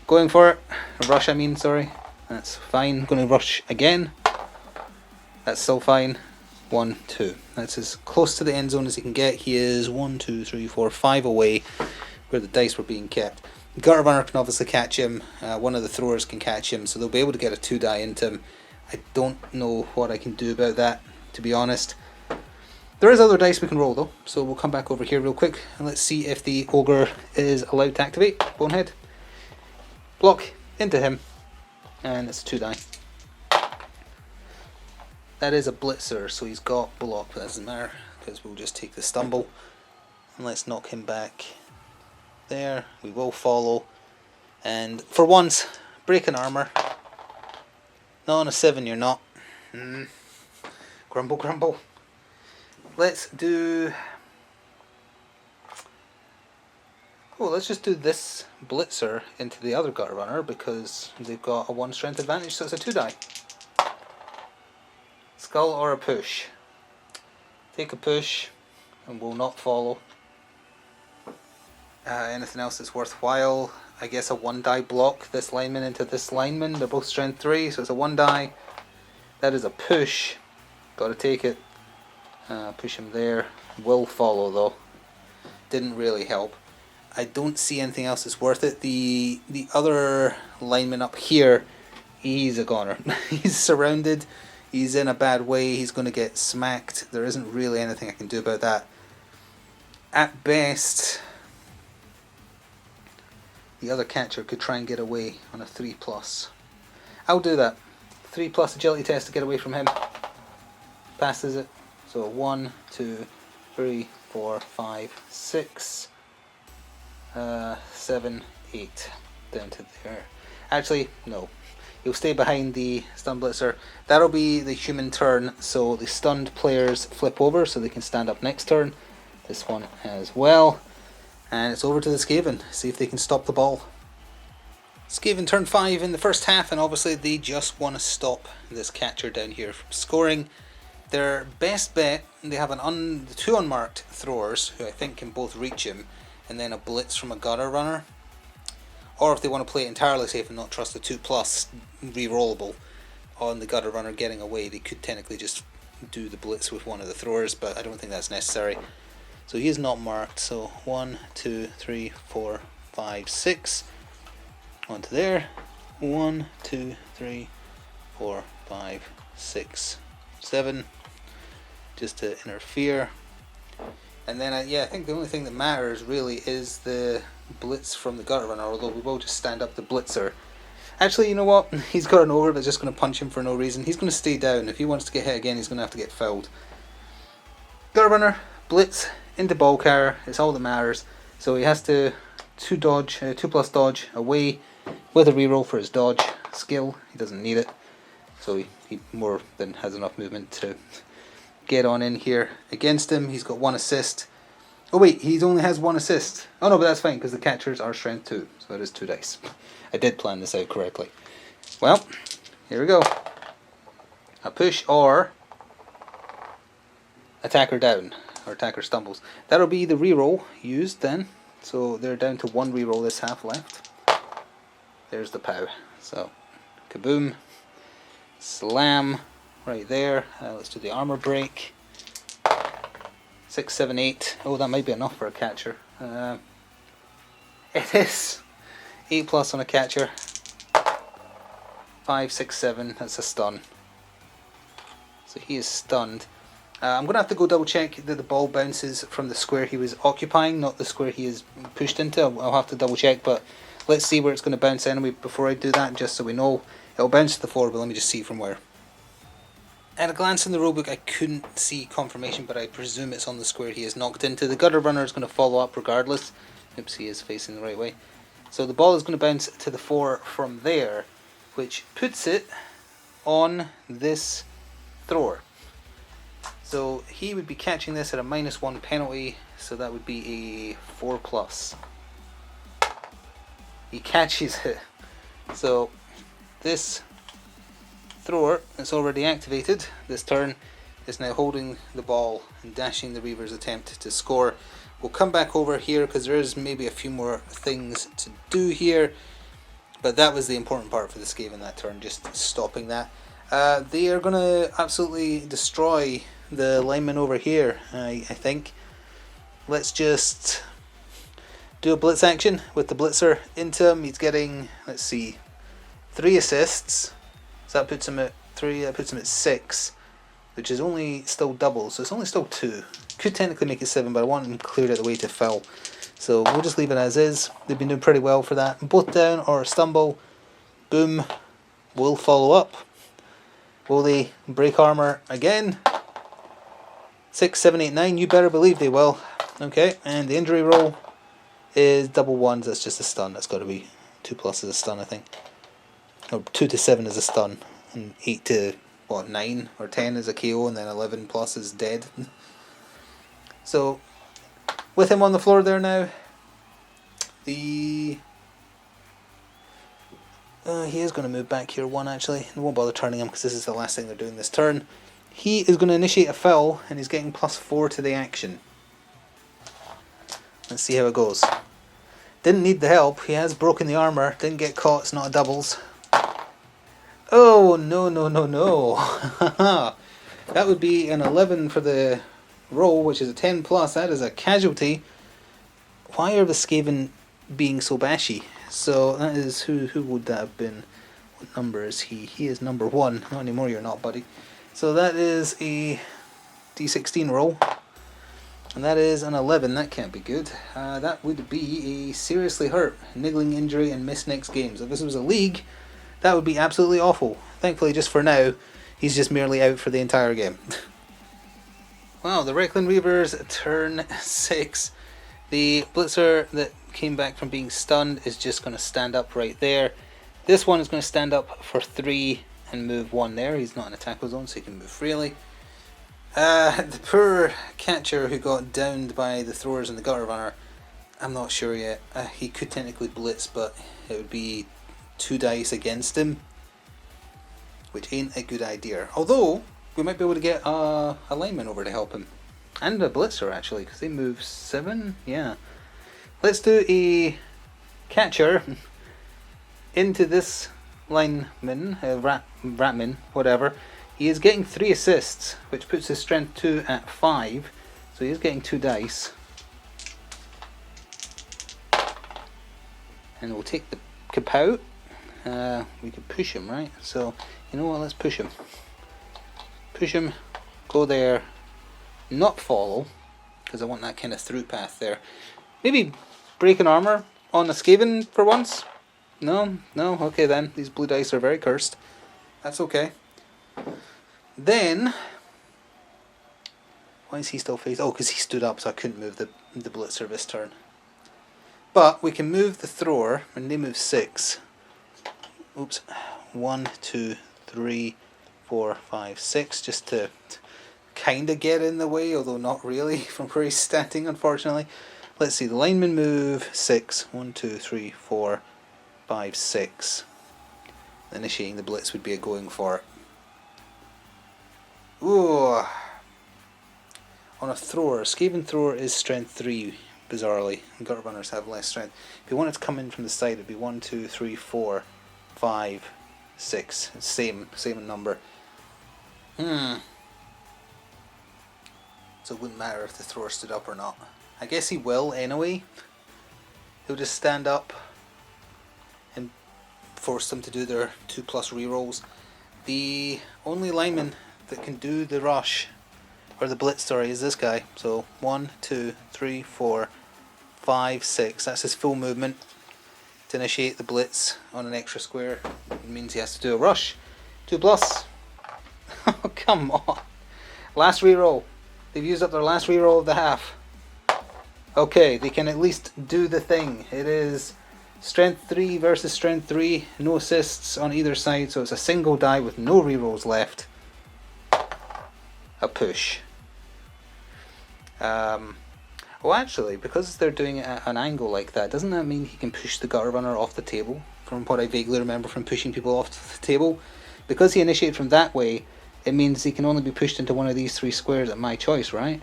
Going for it. Rush, I mean, sorry. That's fine. Going to rush again. That's still fine. 1, 2. That's as close to the end zone as he can get. He is 1, 2, 3, 4, 5 away where the dice were being kept. The gutter runner can obviously catch him. One of the throwers can catch him, so they'll be able to get a 2 die into him. I don't know what I can do about that, to be honest. There is other dice we can roll though, so we'll come back over here real quick and let's see if the ogre is allowed to activate. Bonehead. Block into him, and it's a 2 die. That is a blitzer, so he's got block, but that doesn't matter because we'll just take the stumble and let's knock him back. There, we will follow, and for once, break an armor. Not on a 7, you're not. Grumble, grumble. Let's do... Oh, let's just do this Blitzer into the other Gutter Runner because they've got a 1 strength advantage, so it's a 2 die. Skull or a push? Take a push and will not follow. Anything else that's worthwhile? I guess a 1 die block this lineman into this lineman. They're both strength 3, so it's a 1 die. That is a push. Gotta take it. Push him there. Will follow though. Didn't really help. I don't see anything else that's worth it. The other lineman up here, he's a goner. He's surrounded. He's in a bad way. He's going to get smacked. There isn't really anything I can do about that. At best, the other catcher could try and get away on a 3+. I'll do that. 3+ agility test to get away from him. Passes it. So 1, 2, 3, 4, 5, 6, 7, 8. Down to there. Actually, no. He'll stay behind the stun blitzer. That'll be the human turn, so the stunned players flip over so they can stand up next turn. This one as well. And it's over to the Skaven. See if they can stop the ball. Skaven turn 5 in the first half, and obviously they just want to stop this catcher down here from scoring. Their best bet, they have the 2 unmarked throwers, who I think can both reach him, and then a blitz from a gutter runner. Or if they want to play it entirely safe and not trust the 2+ re-rollable on the gutter runner getting away, they could technically just do the blitz with one of the throwers, but I don't think that's necessary. So he is not marked, so 1, 2, 3, 4, 5, 6. Onto there. 1, 2, 3, 4, 5, 6, 7. Just to interfere. And then I think the only thing that matters really is the blitz from the gutter runner, although we will just stand up the blitzer. Actually, you know what? He's got an over that's just going to punch him for no reason. He's going to stay down. If he wants to get hit again, he's going to have to get fouled. Gutter runner, blitz, into ball carrier. It's all that matters. So he has to 2+ dodge away with a reroll for his dodge skill. He doesn't need it. So he more than has enough movement to get on in here against him. He's got 1 assist. Oh wait, he only has 1 assist. Oh no, but that's fine because the catchers are strength 2, so it is 2 dice. I did plan this out correctly. Well, here we go. A push or attacker down, or attacker stumbles. That'll be the reroll used then. So they're down to 1 reroll this half left. There's the POW. So, kaboom. Slam. Right there. Let's do the armor break. 6, 7, 8. Oh, that might be enough for a catcher. It is 8+ on a catcher. 5, 6, 7. That's a stun. So he is stunned. I'm going to have to go double check that the ball bounces from the square he was occupying, not the square he is pushed into. I'll have to double check, but let's see where it's going to bounce anyway before I do that, just so we know. It'll bounce to the floor, but let me just see from where. At a glance in the rulebook, I couldn't see confirmation, but I presume it's on the square he is knocked into. The gutter runner is going to follow up regardless. Oops, he is facing the right way. So the ball is going to bounce to the floor from there, which puts it on this thrower. So he would be catching this at a -1 penalty, so that would be a 4+. He catches it. So this thrower that's already activated this turn is now holding the ball and dashing the Reaver's attempt to score. We'll come back over here because there is maybe a few more things to do here, but that was the important part for the Skaven that turn, just stopping that. They are going to absolutely destroy the lineman over here, I think. Let's just do a blitz action with the blitzer into him. He's getting, let's see, 3 assists. So that puts him at 3, that puts him at 6, which is only still double, so it's only still 2. Could technically make it 7, but I want him cleared out the way to foul. So we'll just leave it as is. They've been doing pretty well for that. Both down or stumble. Boom. Will follow up. Will they break armor again? 6, 7, 8, 9. You better believe they will. Okay, and the injury roll is double 1s. That's just a stun. That's got to be 2+ as a stun, I think. Or 2 to 7 is a stun. And 8 to, 9 or 10 is a KO, and then 11 plus is dead. So, with him on the floor there now, he is going to move back here 1 actually. I won't bother turning him because this is the last thing they're doing this turn. He is going to initiate a foul, and he's getting +4 to the action. Let's see how it goes. Didn't need the help. He has broken the armor. Didn't get caught. It's not a doubles. Oh, no, no, no, no. That would be an 11 for the roll, which is a 10 plus. That is a casualty. Why are the Skaven being so bashy? So that is, who would that have been? What number is he? He is number 1. Not anymore, you're not, buddy. So that is a D16 roll. And that is an 11. That can't be good. That would be a seriously hurt, niggling injury, and miss next game. So if this was a league, that would be absolutely awful. Thankfully, just for now, he's just merely out for the entire game. Wow, the Reikland Reavers, turn 6. The Blitzer that came back from being stunned is just going to stand up right there. This one is going to stand up for 3 and move 1 there. He's not in a tackle zone, so he can move freely. The poor catcher who got downed by the throwers and the gutter runner, I'm not sure yet. He could technically blitz, but it would be 2 dice against him, which ain't a good idea. Although, we might be able to get a lineman over to help him. And a blitzer, actually, because they move 7. Yeah. Let's do a catcher into this lineman, ratman, whatever. He is getting 3 assists, which puts his strength 2 at 5. So he is getting 2 dice. And we'll take the kapow. We could push him, right? So, you know what, let's push him. Push him, go there, not follow, because I want that kind of through path there. Maybe break an armor on a Skaven for once? No, okay then. These blue dice are very cursed. That's okay. Then, why is he still facing? Oh, because he stood up, so I couldn't move the blitzer this turn. But we can move the thrower, and they move 6. Oops. 1, 2, 3, 4, 5, 6, just to kind of get in the way, although not really, from where he's standing, unfortunately. Let's see, the linemen move 6. 1, 2, 3, 4, 5, 6. Initiating the blitz would be a going for it. Ooh. On a thrower, Skaven thrower is strength 3, bizarrely. Gutter runners have less strength. If you wanted to come in from the side, it'd be 1, 2, 3, 4, 5, 6. Same number. So it wouldn't matter if the thrower stood up or not. I guess he will anyway. He'll just stand up and force them to do their 2+ rerolls. The only lineman that can do the rush, or the blitz, sorry, is this guy. So 1, 2, 3, 4, 5, 6. That's his full movement. To initiate the blitz on an extra square, it means he has to do a rush. 2+. Oh, come on. Last reroll. They've used up their last reroll of the half. Okay, they can at least do the thing. It is strength 3 versus strength 3. No assists on either side, so it's a single die with no rerolls left. A push. Well, actually, because they're doing it at an angle like that, doesn't that mean he can push the gutter runner off the table? From what I vaguely remember from pushing people off the table. Because he initiated from that way, it means he can only be pushed into one of these 3 squares at my choice, right?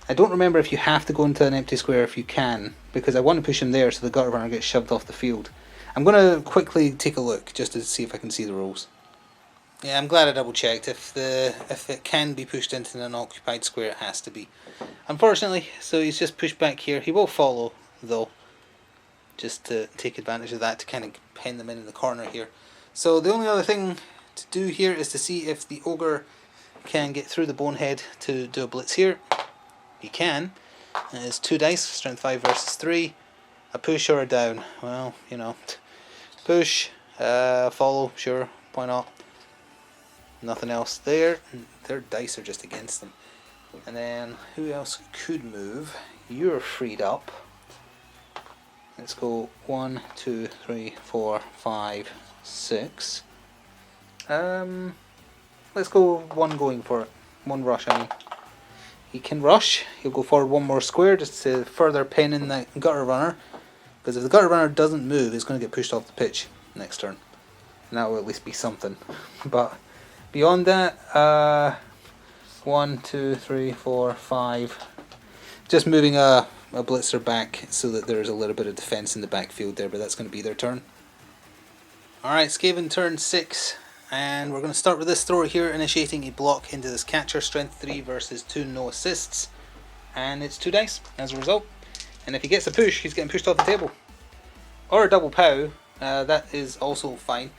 I don't remember if you have to go into an empty square if you can, because I want to push him there so the gutter runner gets shoved off the field. I'm going to quickly take a look just to see if I can see the rules. Yeah, I'm glad I double checked. If it can be pushed into an occupied square, it has to be. Unfortunately, so he's just pushed back here. He will follow, though, just to take advantage of that to kind of pen them in the corner here. So the only other thing to do here is to see if the ogre can get through the bonehead to do a blitz here. He can. It's 2 dice, strength 5 versus 3. A push or a down. Well, you know, push, follow, sure, why not? Nothing else there. Their dice are just against them. And then, who else could move? You're freed up. Let's go 1, 2, 3, 4, 5, 6. Let's go one going for it. One rush, I mean. He can rush. He'll go forward one more square just to further pin in the gutter runner. Because if the gutter runner doesn't move, it's going to get pushed off the pitch next turn. And that will at least be something. But beyond that, 1, 2, 3, 4, 5. Just moving a blitzer back so that there's a little bit of defense in the backfield there, but that's going to be their turn. Alright, Skaven turn 6. And we're going to start with this thrower here, initiating a block into this catcher, strength 3 versus 2, no assists. And it's 2 dice as a result. And if he gets a push, he's getting pushed off the table. Or a double pow, that is also fine.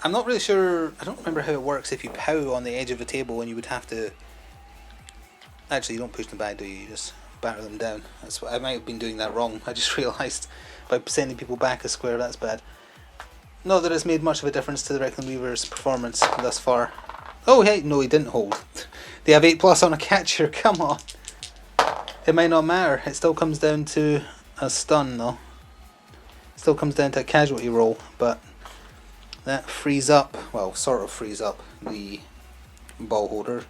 I'm not really sure, I don't remember how it works if you pow on the edge of a table and you would have to... Actually, you don't push them back, do you? You just batter them down. That's what I might have been doing that wrong. I just realised by sending people back a square, that's bad. Not that it's made much of a difference to the Reikland Reavers' performance thus far. Oh, hey, no, he didn't hold. They have 8+ on a catcher, come on. It might not matter. It still comes down to a stun, though. It still comes down to a casualty roll, but that frees up, well, sort of frees up the ball holder.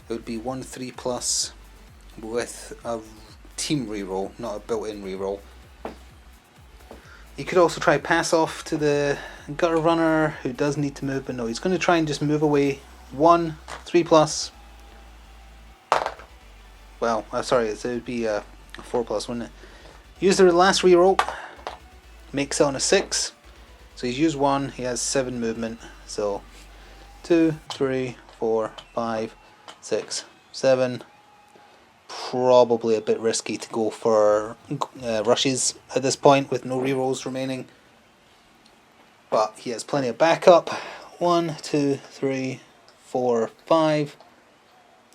It would be 1 3+ with a team reroll, not a built-in reroll. You could also try pass off to the gutter runner who does need to move, but no, he's going to try and just move away 1 3+. Well, sorry, it would be a 4+, wouldn't it? Use the last reroll, makes it on a 6. So he's used 1, he has 7 movement. So 2, 3, 4, 5, 6, 7. Probably a bit risky to go for rushes at this point with no rerolls remaining. But he has plenty of backup. 1, 2, 3, 4, 5.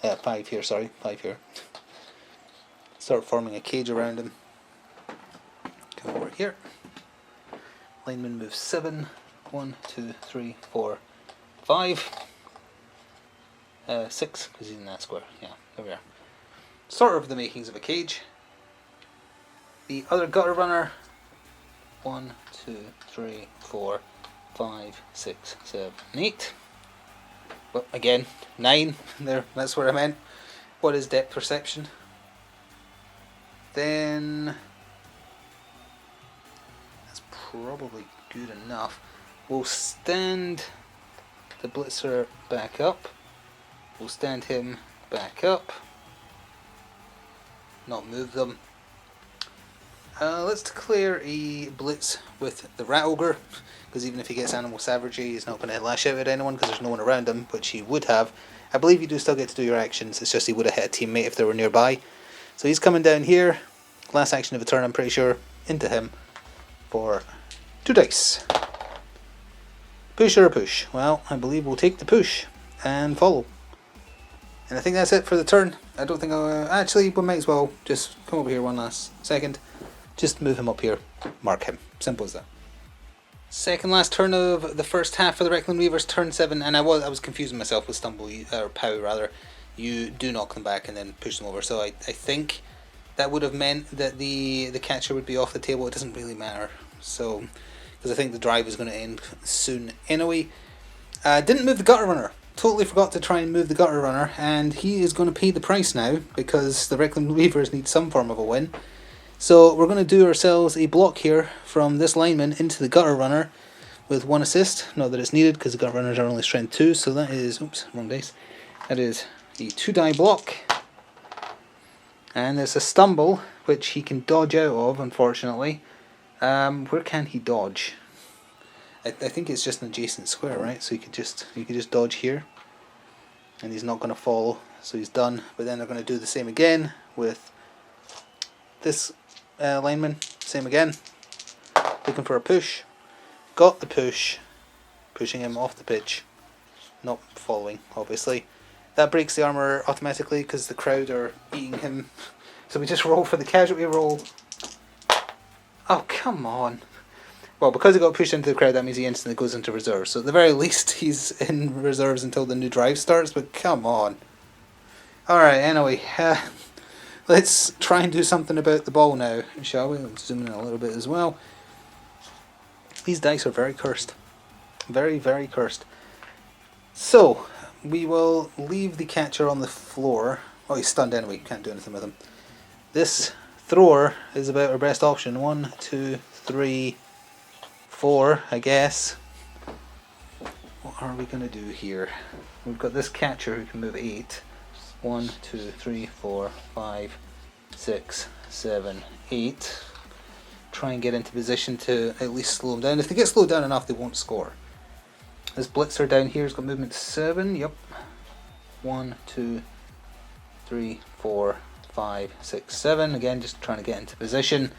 5 here, sorry. 5 here. Start forming a cage around him. Come over here. Lineman moves 7. 1, 2, 3, 4, 5. 6, because he's in that square. Yeah, there we are. Sort of the makings of a cage. The other gutter runner. 1, 2, 3, 4, 5, 6, 7, 8. But again, 9. There, that's what I meant. What is depth perception? Then that's probably good enough. We'll stand the blitzer back up. We'll stand him back up. Not move them. Let's declare a blitz with the Rat Ogre, because even if he gets animal savagery, he's not going to lash out at anyone because there's no one around him, which he would have. I believe you do still get to do your actions, it's just he would have hit a teammate if they were nearby. So he's coming down here, last action of the turn I'm pretty sure, into him for 2 dice. Push or a push? Well, I believe we'll take the push and follow. And I think that's it for the turn. I don't think actually, we might as well just come over here one last second. Just move him up here, mark him. Simple as that. Second last turn of the first half for the Reikland Reavers, turn 7, and I was confusing myself with stumble, or pow rather. You do knock them back and then push them over. So I think that would have meant that the catcher would be off the table. It doesn't really matter. So, because I think the drive is going to end soon anyway. Didn't move the gutter runner. Totally forgot to try and move the gutter runner, and he is going to pay the price now because the Reikland Reavers need some form of a win. So we're going to do ourselves a block here from this lineman into the gutter runner with 1 assist. Not that it's needed because the gutter runners are only strength 2, so that is, oops, wrong dice. That is a 2-die block. And there's a stumble which he can dodge out of, unfortunately. Where can he dodge? I think it's just an adjacent square, right? So you could just dodge here, and he's not going to follow, so he's done. But then they're going to do the same again with this lineman. Same again. Looking for a push. Got the push. Pushing him off the pitch. Not following, obviously. That breaks the armor automatically because the crowd are eating him. So we just roll for the casualty roll. Oh, come on. Well, because he got pushed into the crowd, that means he instantly goes into reserves. So at the very least, he's in reserves until the new drive starts, but come on. Alright, anyway, let's try and do something about the ball now, shall we? Let's zoom in a little bit as well. These dice are very cursed. Very, very cursed. So, we will leave the catcher on the floor. Oh, he's stunned anyway, can't do anything with him. This thrower is about our best option. 1, 2, 3, 4, I guess. What are we going to do here? We've got this catcher who can move 8. 1, 2, 3, 4, 5, 6, 7, 8. Try and get into position to at least slow them down. If they get slowed down enough, they won't score. This blitzer down here has got movement 7. Yep. 1, 2, 3, 4, 5, 6, 7. Again, just trying to get into position.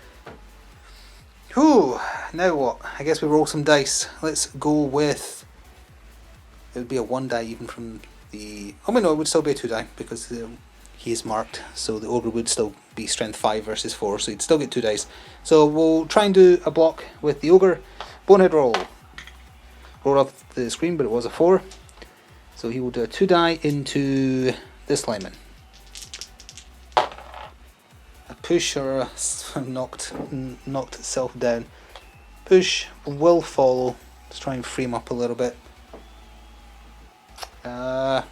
Whew. Now what? I guess we roll some dice. Let's go with... It would be a 1 die even from the... Oh, no, it would still be a 2 die because he is marked. So the ogre would still be strength 5 versus 4. So he'd still get 2 dice. So we'll try and do a block with the ogre. Bonehead roll. Rolled off the screen, but it was a 4. So he will do a 2 die into this lineman. A push or a knocked itself down. Push will follow. Let's try and free him up a little bit. And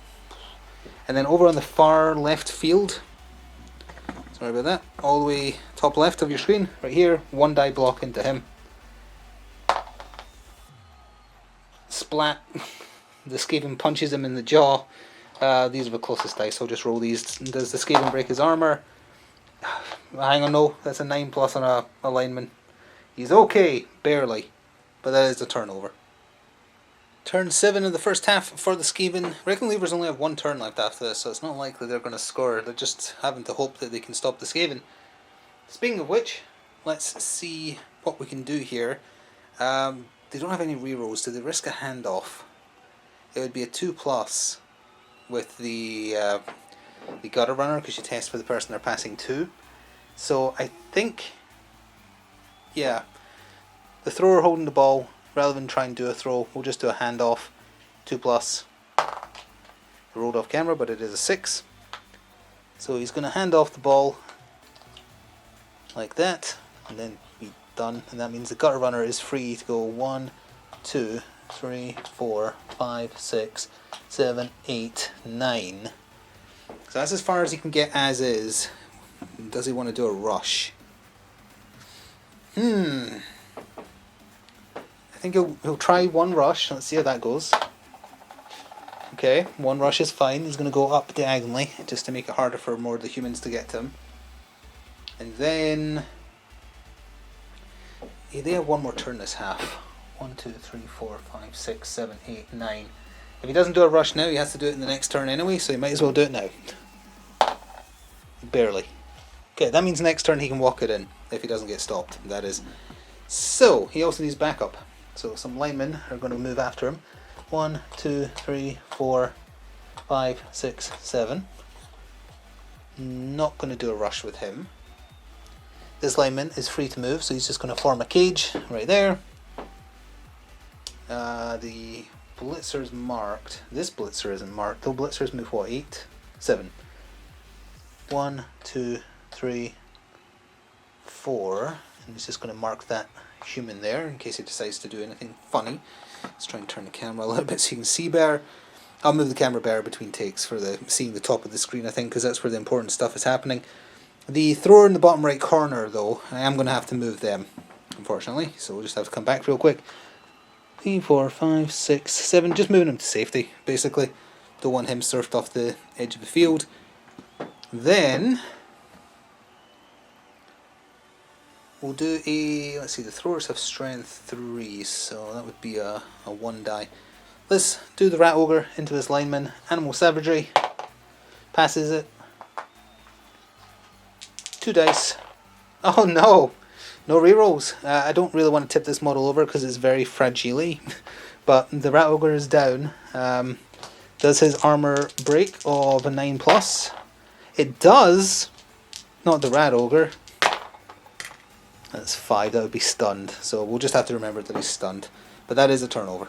then over on the far left field, sorry about that, all the way top left of your screen, right here, 1 die block into him. Splat. The Skaven punches him in the jaw. These are the closest dice, so I'll just roll these. Does the Skaven break his armor? Hang on, no, that's a 9 plus on a lineman. He's okay, barely, but that is a turnover. Turn 7 in the first half for the Skaven. Reikland Reavers only have 1 turn left after this, so it's not likely they're going to score. They're just having to hope that they can stop the Skaven. Speaking of which, let's see what we can do here. They don't have any rerolls. Do they risk a handoff? It would be a 2 plus with the gutter runner because you test for the person they're passing to. So I think, yeah, the thrower holding the ball, rather than try and do a throw, we'll just do a handoff. 2 plus. Rolled off camera, but it is a 6. So he's going to hand off the ball like that, and then be done. And that means the gutter runner is free to go 1, 2, 3, 4, 5, 6, 7, 8, 9. So that's as far as he can get as is. Does he want to do a rush? I think he'll try 1 rush. Let's see how that goes. Okay, 1 rush is fine. He's going to go up diagonally just to make it harder for more of the humans to get to him. And then they have 1 more turn this half. 1, 2, 3, 4, 5, 6, 7, 8, 9. If he doesn't do a rush now, he has to do it in the next turn anyway, so he might as well do it now. Barely. Okay, that means next turn he can walk it in if he doesn't get stopped. That is. So he also needs backup. So some linemen are going to move after him. 1, 2, 3, 4, 5, 6, 7. Not going to do a rush with him. This lineman is free to move, so he's just going to form a cage right there. The blitzer is marked. This blitzer isn't marked. The blitzers move what? 8? 7. 1, 2, 3, 4. And he's just going to mark that human there in case he decides to do anything funny. Let's try and turn the camera a little bit so you can see better. I'll move the camera better between takes for seeing the top of the screen, I think, because that's where the important stuff is happening. The thrower in the bottom right corner, though, I am going to have to move them, unfortunately. So we'll just have to come back real quick. 3, 4, 5, 6, 7. Just moving him to safety, basically. Don't want him surfed off the edge of the field. Then we'll do a, let's see, the throwers have strength 3, so that would be a 1 die. Let's do the rat ogre into his lineman. Animal savagery. Passes it. 2 dice. Oh no! No rerolls. I don't really want to tip this model over because it's very fragile. But the rat ogre is down. Does his armor break of a 9 plus? It does. Not the rat ogre. That's 5. That would be stunned. So we'll just have to remember that he's stunned. But that is a turnover.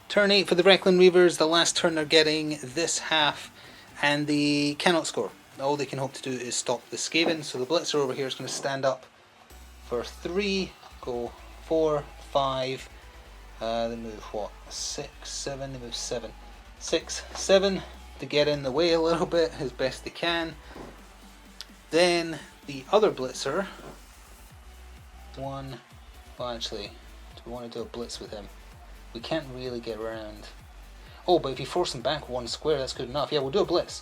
Turn 8 for the Reikland Reavers. The last turn they're getting this half. And they cannot score. All they can hope to do is stop the Skaven. So the blitzer over here is going to stand up for 3, go 4, 5, They move what? 6, 7, they move 7. 6, 7 to get in the way a little bit as best they can. Then the other blitzer. Well actually, do we want to do a blitz with him? We can't really get around. Oh, but if you force him back 1 square, that's good enough. Yeah, we'll do a blitz.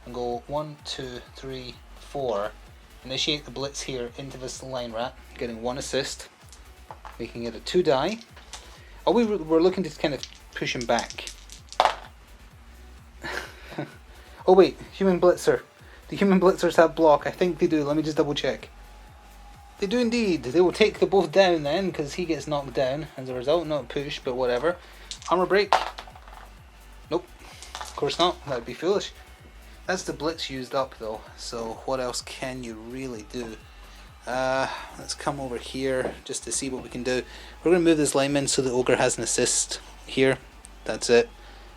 And go 1, 2, 3, 4. Initiate the blitz here into this line rat, getting 1 assist. Making it a 2 die. Oh, we're looking to kind of push him back. Oh wait, human blitzer. Do human blitzers have block? I think they do. Let me just double check. They do indeed. They will take the both down then, because he gets knocked down as a result. Not push, but whatever. Armor break. Nope. Of course not. That would be foolish. That's the blitz used up though. So what else can you really do? Let's come over here just to see what we can do. We're going to move this lineman so the ogre has an assist here. That's it.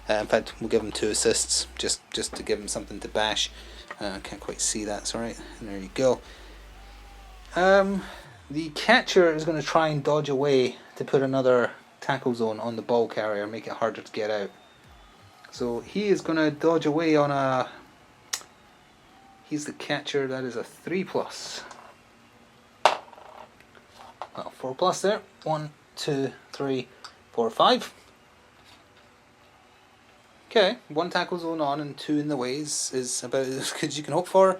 In fact, we'll give him 2 assists just to give him something to bash. Can't quite see that. It's alright. And there you go. The catcher is going to try and dodge away to put another tackle zone on the ball carrier, make it harder to get out. So he is going to dodge away on a... He's the catcher. That is a 3+. Well, 4+ there. 1, 2, 3, 4, 5. Okay, 1 tackle zone on and 2 in the ways is about as good as you can hope for.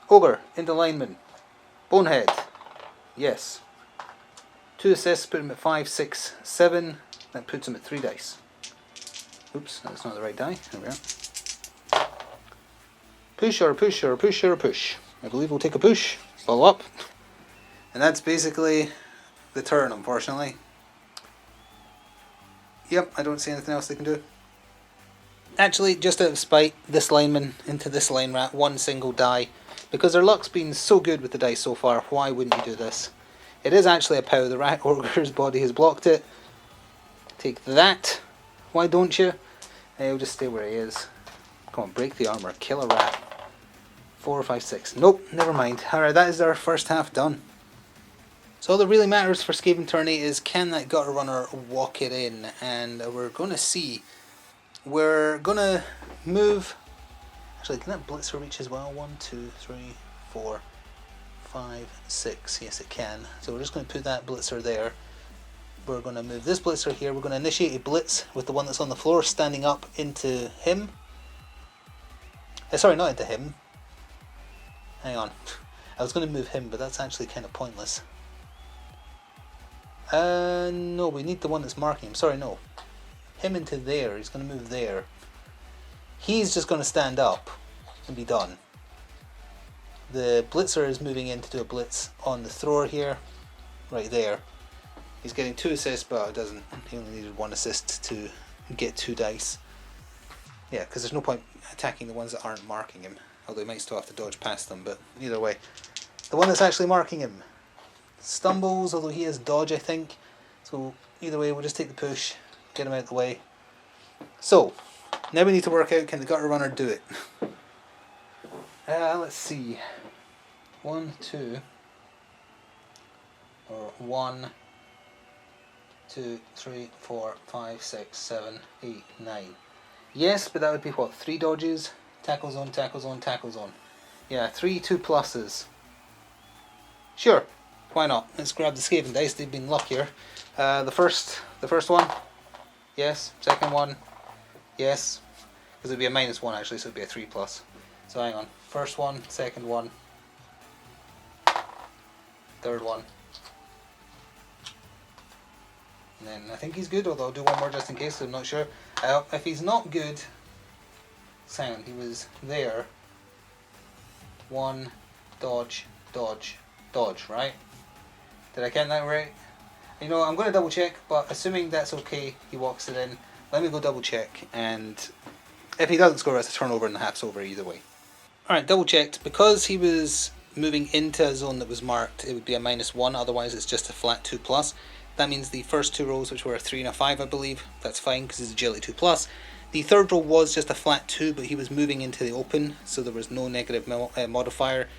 Ogre into lineman. Bonehead. Yes. 2 assists put him at 5, 6, 7. That puts him at 3 dice. Oops, that's not the right die. There we are. Push or push or push or push. I believe we'll take a push. Follow up. And that's basically the turn, unfortunately. Yep, I don't see anything else they can do. Actually, just out of spite, this lineman into this line rat, 1 single die. Because their luck's been so good with the dice so far, why wouldn't you do this? It is actually a POW. The rat ogre's body has blocked it. Take that. Why don't you? He'll just stay where he is. Come on, break the armor. Kill a rat. 4, 5, 6. Nope, never mind. Alright, that is our first half done. So all that really matters for Skaven tourney is can that gutter runner walk it in? And we're going to see. We're going to move... Actually, can that blitzer reach as well? 1, 2, 3, 4, 5, 6. Yes, it can. So we're just going to put that blitzer there. We're going to move this blitzer here. We're going to initiate a blitz with the one that's on the floor standing up into him. Sorry, not into him. Hang on. I was going to move him, but that's actually kind of pointless. No, we need the one that's marking him. Sorry, no. Him into there. He's going to move there. He's just going to stand up and be done. The blitzer is moving in to do a blitz on the thrower here. Right there. He's getting 2 assists, but it doesn't. He only needed 1 assist to get 2 dice. Yeah, because there's no point attacking the ones that aren't marking him. Although he might still have to dodge past them, but either way. The one that's actually marking him stumbles, although he has dodge, I think. So either way, we'll just take the push, get him out of the way. So, now we need to work out, can the gutter runner do it? Let's see. 1, 2, or 1, 2, 3, 4, 5, 6, 7, 8, 9. Yes, but that would be what? 3 dodges? Tackle zone, tackle zone, tackle zone. Yeah, 3 2+. Sure, why not? Let's grab the Skaven dice. They've been luckier. The first one, yes. Second one, yes. Because it'd be a -1 actually, so it'd be a 3+. So hang on. First one, second one, third one. And then I think he's good, although I'll do one more just in case, so I'm not sure. If he's not good, sound, he was there. 1, dodge, dodge, dodge, right? Did I count that right? You know, I'm going to double check, but assuming that's okay, he walks it in. Let me go double check, and if he doesn't score, it's a turnover and the half's over either way. Alright, double checked. Because he was moving into a zone that was marked, it would be a -1, otherwise it's just a flat 2+. That means the first 2 rolls, which were a 3 and a 5, I believe, that's fine because it's agility 2+. The third roll was just a flat 2, but he was moving into the open, so there was no negative modifier,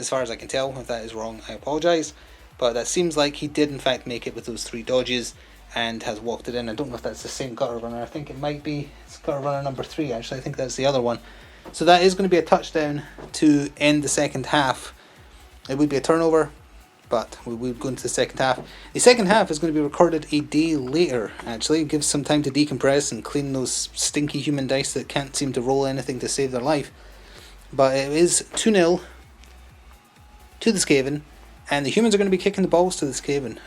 as far as I can tell. If that is wrong, I apologise. But that seems like he did in fact make it with those 3 dodges, and has walked it in. I don't know if that's the same gutter runner. I think it might be. It's gutter runner number 3 actually. I think that's the other one. So that is going to be a touchdown to end the second half. It would be a turnover, but we would go into the second half. The second half is going to be recorded a day later, actually. It gives some time to decompress and clean those stinky human dice that can't seem to roll anything to save their life. But it is 2-0 to the Skaven, and the humans are going to be kicking the ball to the Skaven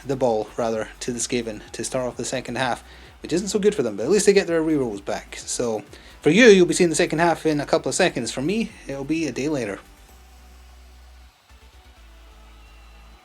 to start off the second half, which isn't so good for them, but at least they get their rerolls back. So for you, you'll be seeing the second half in a couple of seconds. For me, it'll be a day later.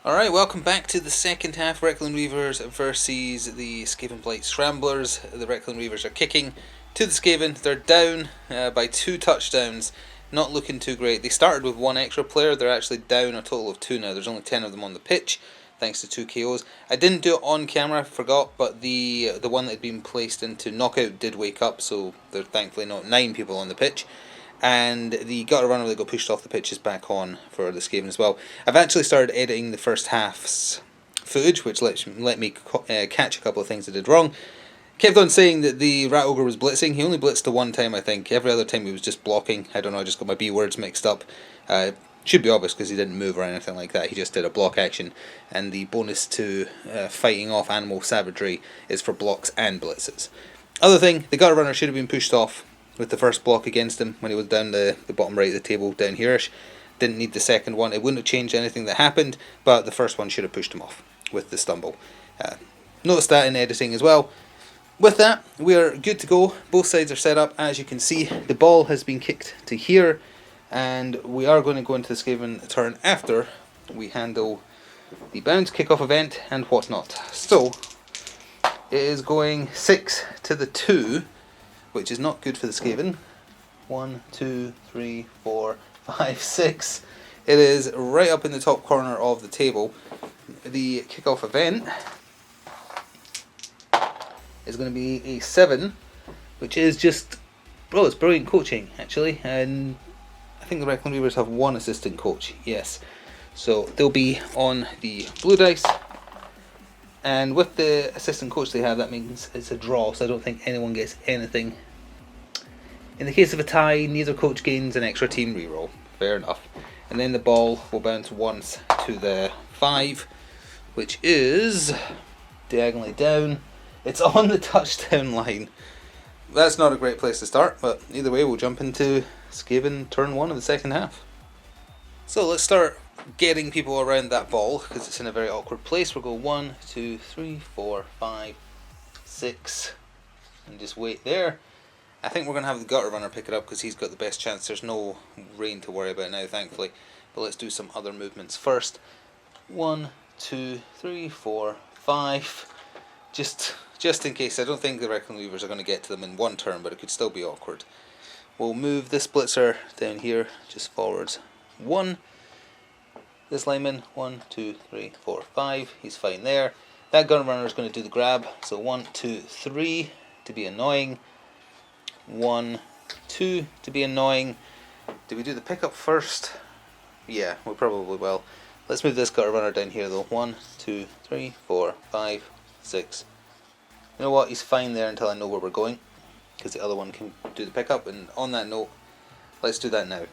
Alright, welcome back to the second half. Reikland Reavers versus the Skavenblight Scramblers. The Reikland Reavers are kicking to the Skaven. They're down by 2 touchdowns. Not looking too great. They started with 1 extra player. They're actually down a total of 2 now. There's only 10 of them on the pitch, thanks to 2 KOs. I didn't do it on camera, I forgot, but the one that had been placed into knockout did wake up, so there's thankfully not 9 people on the pitch. And the gutter runner that got pushed off the pitch is back on for the Skaven as well. I've actually started editing the first half's footage, which let me catch a couple of things I did wrong. Kept on saying that the Rat Ogre was blitzing. He only blitzed the 1 time, I think. Every other time he was just blocking. I don't know, I just got my B words mixed up. Should be obvious because he didn't move or anything like that. He just did a block action. And the bonus to fighting off animal savagery is for blocks and blitzes. Other thing, the gutter runner should have been pushed off with the first block against him when he was down the bottom right of the table down here-ish. Didn't need the second one. It wouldn't have changed anything that happened, but the first one should have pushed him off with the stumble. Notice that in editing as well. With that, we are good to go. Both sides are set up. As you can see, the ball has been kicked to here, and we are going to go into the Skaven turn after we handle the bounce, kickoff event, and whatnot. So, it is going 6 to the 2, which is not good for the Skaven. 1, 2, 3, 4, 5, 6. It is right up in the top corner of the table. The kickoff event is going to be a 7, which is just, it's brilliant coaching actually. And I think the Reikland Reavers have 1 assistant coach, yes. So they'll be on the blue dice. And with the assistant coach they have, that means it's a draw, so I don't think anyone gets anything. In the case of a tie, neither coach gains an extra team reroll. Fair enough. And then the ball will bounce once to the 5, which is diagonally down. It's on the touchdown line. That's not a great place to start, but either way we'll jump into Skaven turn 1 of the second half. So let's start getting people around that ball, because it's in a very awkward place. We'll go 1, 2, 3, 4, 5, 6, and just wait there. I think we're going to have the gutter runner pick it up because he's got the best chance. There's no rain to worry about now, thankfully. But let's do some other movements first. 1, 2, 3, 4, 5. Just in case. I don't think the Reikland Reavers are going to get to them in 1 turn, but it could still be awkward. We'll move this blitzer down here, just forwards 1. This lineman, 1, 2, 3, 4, 5. He's fine there. That gun runner is going to do the grab. So 1, 2, 3 to be annoying. 1, 2 to be annoying. Do we do the pickup first? Yeah, we probably will. Let's move this gutter runner down here though. 1, 2, 3, 4, 5, 6. You know what? He's fine there until I know where we're going, because the other one can do the pickup. And on that note, let's do that now.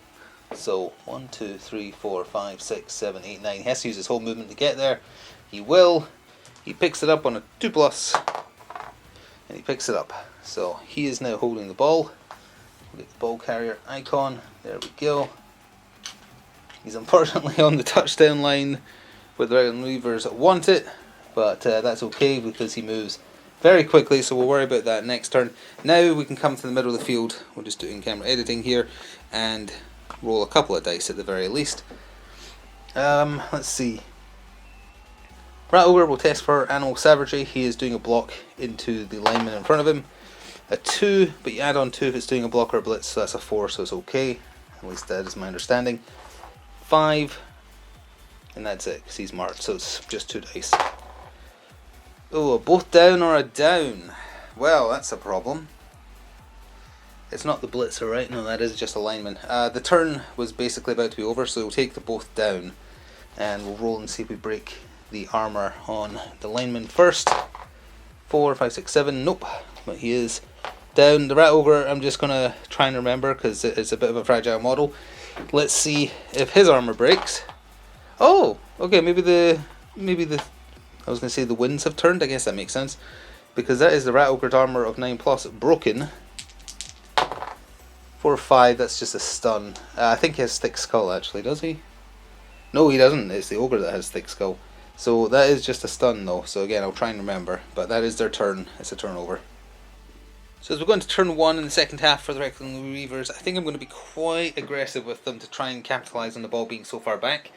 So 1, 2, 3, 4, 5, 6, 7, 8, 9. He has to use his whole movement to get there. He will. He picks it up on a 2+, and he picks it up. So he is now holding the ball. We'll get the ball carrier icon. There we go. He's unfortunately on the touchdown line where the Reikland Reavers want it, but that's okay because he moves very quickly, so we'll worry about that next turn. Now we can come to the middle of the field. We'll just do in-camera editing here and roll a couple of dice at the very least. Let's see. Rat Ogre will test for animal savagery. He is doing a block into the lineman in front of him. A 2, but you add on 2 if it's doing a block or a blitz, so that's a 4, so it's okay. At least that is my understanding. 5, and that's it, because he's marked, so it's just 2 dice. Oh, a both down or a down? Well, that's a problem. It's not the blitzer, right? No, that is just a lineman. The turn was basically about to be over, so we'll take the both down, and we'll roll and see if we break the armor on the lineman first. 4, 5, 6, 7. Nope. But he is down. The Rat Ogre, I'm just going to try and remember because it's a bit of a fragile model. Let's see if his armor breaks. Oh, okay, maybe the I was going to say the winds have turned. I guess that makes sense. Because that is the Rat Ogre's armor of 9+ broken. 4 or 5, that's just a stun. I think he has thick skull actually, does he? No, he doesn't. It's the Ogre that has thick skull. So that is just a stun though. So again, I'll try and remember. But that is their turn. It's a turnover. So as we're going to turn 1 in the second half for the Reikland Reavers, I think I'm going to be quite aggressive with them to try and capitalise on the ball being so far back.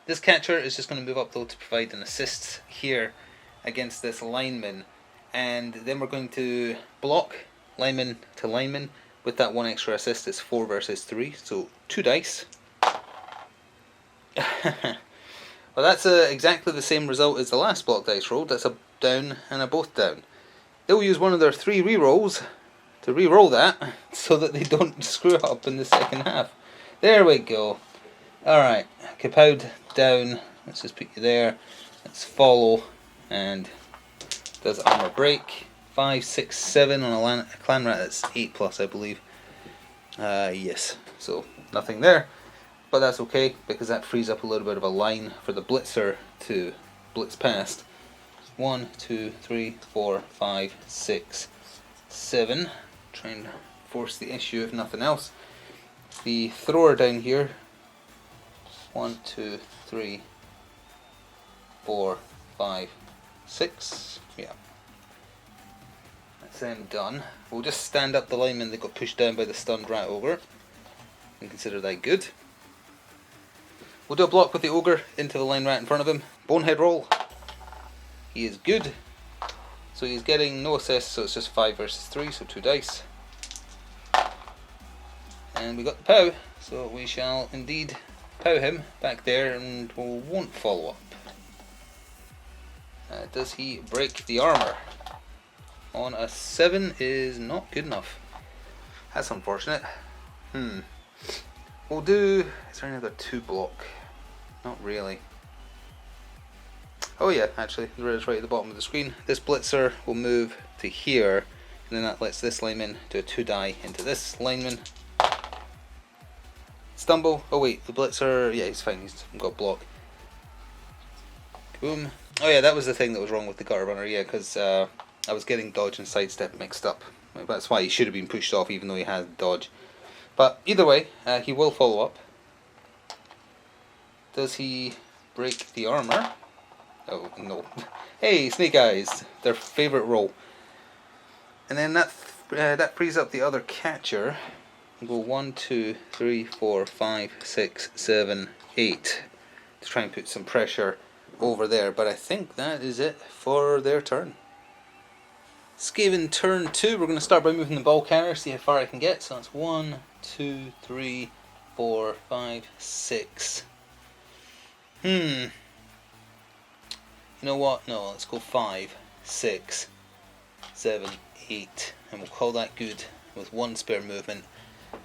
This catcher is just going to move up though to provide an assist here against this lineman. And then we're going to block lineman to lineman with that 1 extra assist. It's 4 versus 3, so 2 dice. Well, that's exactly the same result as the last block dice rolled. That's a down and a both down. They'll use one of their 3 rerolls to re-roll that so that they don't screw it up in the second half. There we go. Alright, Kapow down. Let's just put you there. Let's follow. And does armor break. 5, 6, 7 on a clan rat. That's 8+, I believe. Yes. So nothing there. But that's okay because that frees up a little bit of a line for the blitzer to blitz past. 1, 2, 3, 4, 5, 6, 7. Try and force the issue if nothing else. The thrower down here. 1, 2, 3, 4, 5, 6. Yeah. That's them done. We'll just stand up the lineman that got pushed down by the stunned Rat Ogre and consider that good. We'll do a block with the Ogre into the line rat in front of him. Bonehead roll. He is good. So he's getting no assist, so it's just 5 versus 3, so 2 dice. And we got the pow, so we shall indeed pow him back there and we won't follow up. Does he break the armor? On a 7 is not good enough. That's unfortunate. We'll do... Is there another 2 block? Not really. Oh yeah, actually, there is right at the bottom of the screen. This blitzer will move to here, and then that lets this lineman do a 2 die into this lineman. Stumble. Oh wait, the blitzer... Yeah, he's fine. He's got block. Boom. Oh yeah, that was the thing that was wrong with the gutter runner. Yeah, because I was getting dodge and sidestep mixed up. That's why he should have been pushed off, even though he had dodge. But either way, he will follow up. Does he break the armor? Oh no. Hey, Snake Eyes, their favourite roll. And then that frees up the other catcher. We'll go 1, 2, 3, 4, 5, 6, 7, 8 to try and put some pressure over there. But I think that is it for their turn. Skaven turn 2. We're going to start by moving the ball carrier, see how far I can get. So that's 1, 2, 3, 4, 5, 6. You know what? No, let's go 5, 6, 7, 8. And we'll call that good with 1 spare movement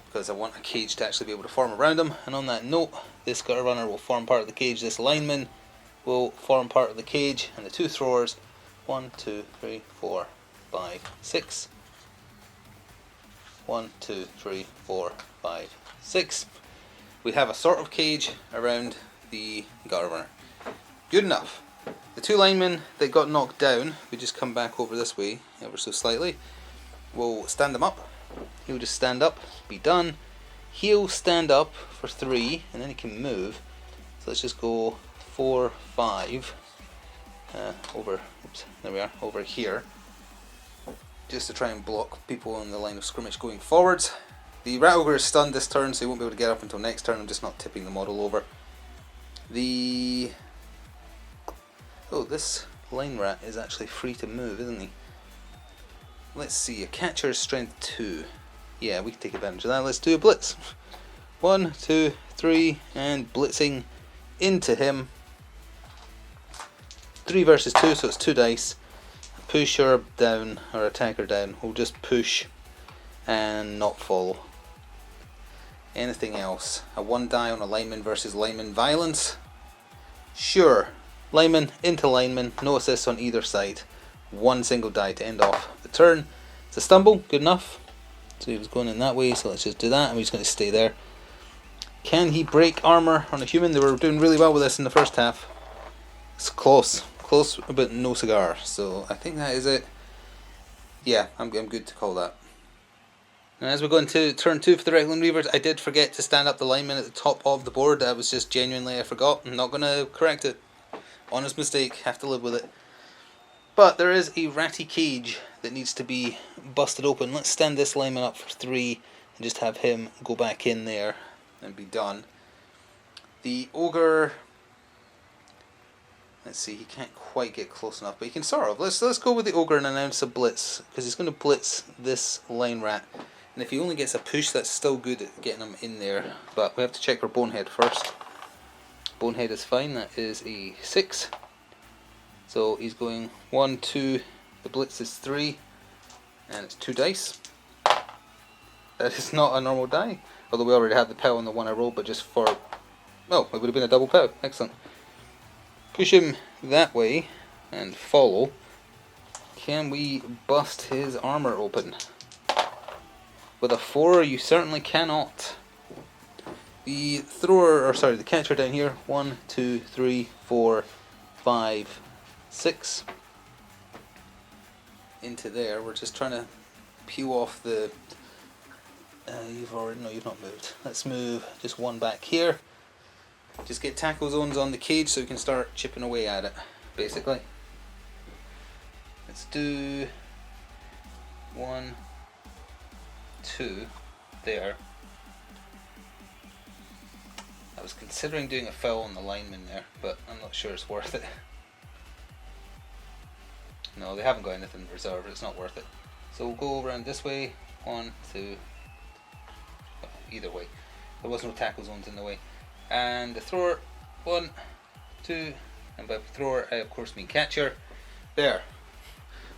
because I want a cage to actually be able to form around them. And on that note, this gutter runner will form part of the cage. This lineman will form part of the cage. And the 2 throwers, 1, 2, 3, 4, 5, 6. 1, 2, 3, 4, 5, 6. We have a sort of cage around the gutter runner. Good enough. The 2 linemen that got knocked down, we just come back over this way ever so slightly. We'll stand them up. He'll just stand up, be done. He'll stand up for 3 and then he can move. So let's just go 4, 5 over, oops, there we are, over here. Just to try and block people in the line of skirmish going forwards. The Rat Ogre is stunned this turn, so he won't be able to get up until next turn. I'm just not tipping the model over. Oh, this line rat is actually free to move, isn't he? Let's see, a catcher is strength 2. Yeah, we can take advantage of that. Let's do a blitz. 1, 2, 3, and blitzing into him. 3 versus 2, so it's 2 dice. Pusher down, or attacker down. We'll just push and not follow. Anything else? A 1 die on a lineman versus lineman violence? Sure. Lineman into lineman, no assists on either side. one single die to end off the turn. It's a stumble, good enough. So he was going in that way, so let's just do that, and we're just going to stay there. Can he break armor on a human? They were doing really well with this in the first half. It's close, but no cigar. So I think that is it. Yeah, I'm good to call that. And as we go into turn 2 for the Reikland Reavers, I did forget to stand up the lineman at the top of the board. That was just genuinely, I forgot. I'm not going to correct it. Honest mistake, have to live with it. But there is a ratty cage that needs to be busted open. Let's stand this lineman up for 3 and just have him go back in there and be done. The ogre, let's see, he can't quite get close enough, but he can sort of. Let's go with the ogre and announce a blitz, because he's going to blitz this line rat. And if he only gets a push, that's still good at getting him in there. But we have to check for bonehead first. Bonehead is fine, that is a 6. So he's going 1, 2, the blitz is 3, and it's 2 dice. That is not a normal die, although we already had the POW on the one I rolled, but just for, oh, it would have been a double POW, excellent. Push him that way, and follow. Can we bust his armor open? With a 4, you certainly cannot. The thrower, or sorry, the catcher down here, 1, 2, 3, 4, 5, 6 into there. We're just trying to peel off the you've not moved. Let's move just 1 back here. Just get tackle zones on the cage so we can start chipping away at it, basically. Let's do 1, 2 there. I was considering doing a foul on the lineman there, but I'm not sure it's worth it. No, they haven't got anything in reserve, it's not worth it. So we'll go around this way, 1, 2, either way. There was no tackle zones in the way. And the thrower, 1, 2, and by thrower I of course mean catcher. There.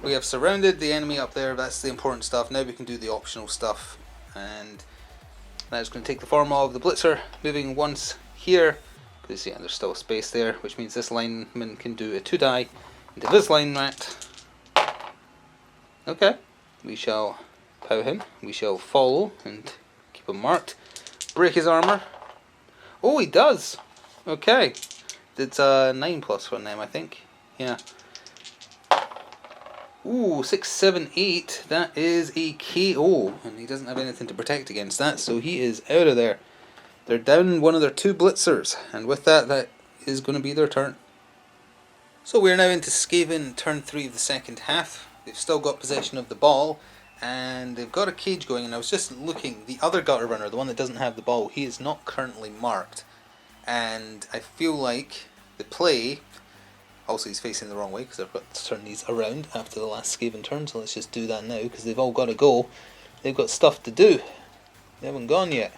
We have surrounded the enemy up there, that's the important stuff. Now we can do the optional stuff. And that's going to take the form of the blitzer, moving once here. Because yeah, there's still space there, which means this lineman can do a 2 die into this line rat. Okay, we shall POW him, we shall follow and keep him marked. Break his armor. Oh, he does! Okay, it's 9+ for them, I think. Yeah. Ooh, 6, 7, 8. That is a KO, and he doesn't have anything to protect against that, so he is out of there. They're down one of their 2 blitzers, and with that, that is going to be their turn. So we're now into Skaven turn 3 of the second half. They've still got possession of the ball, and they've got a cage going, and I was just looking, the other gutter runner, the one that doesn't have the ball, he is not currently marked, and I feel like the play, also he's facing the wrong way because I've got to turn these around after the last Skaven turn, so let's just do that now because they've all got to go. They've got stuff to do. They haven't gone yet.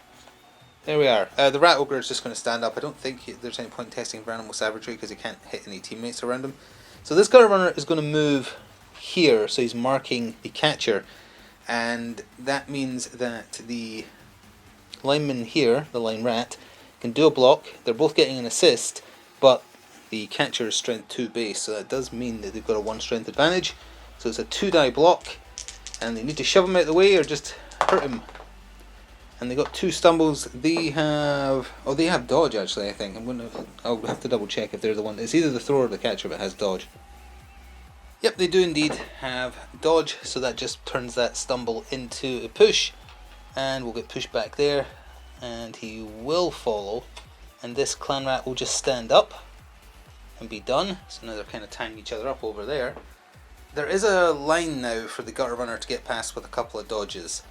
There we are. The rat ogre is just going to stand up. I don't think there's any point in testing for animal savagery because he can't hit any teammates around him. So this gutter runner is going to move here, so he's marking the catcher, and that means that the lineman here, the line rat, can do a block. They're both getting an assist, but the catcher is strength 2 base, so that does mean that they've got a 1 strength advantage. So it's a 2 die block, and they need to shove him out of the way or just hurt him. And they got 2 stumbles. They have dodge actually. I think I'll have to double check if they're the one. It's either the thrower or the catcher that has dodge. Yep, they do indeed have dodge, so that just turns that stumble into a push, and we'll get pushed back there, and he will follow, and this clan rat will just stand up and be done. So now they're kind of tying each other up over there. There is a line now for the gutter runner to get past with a couple of dodges.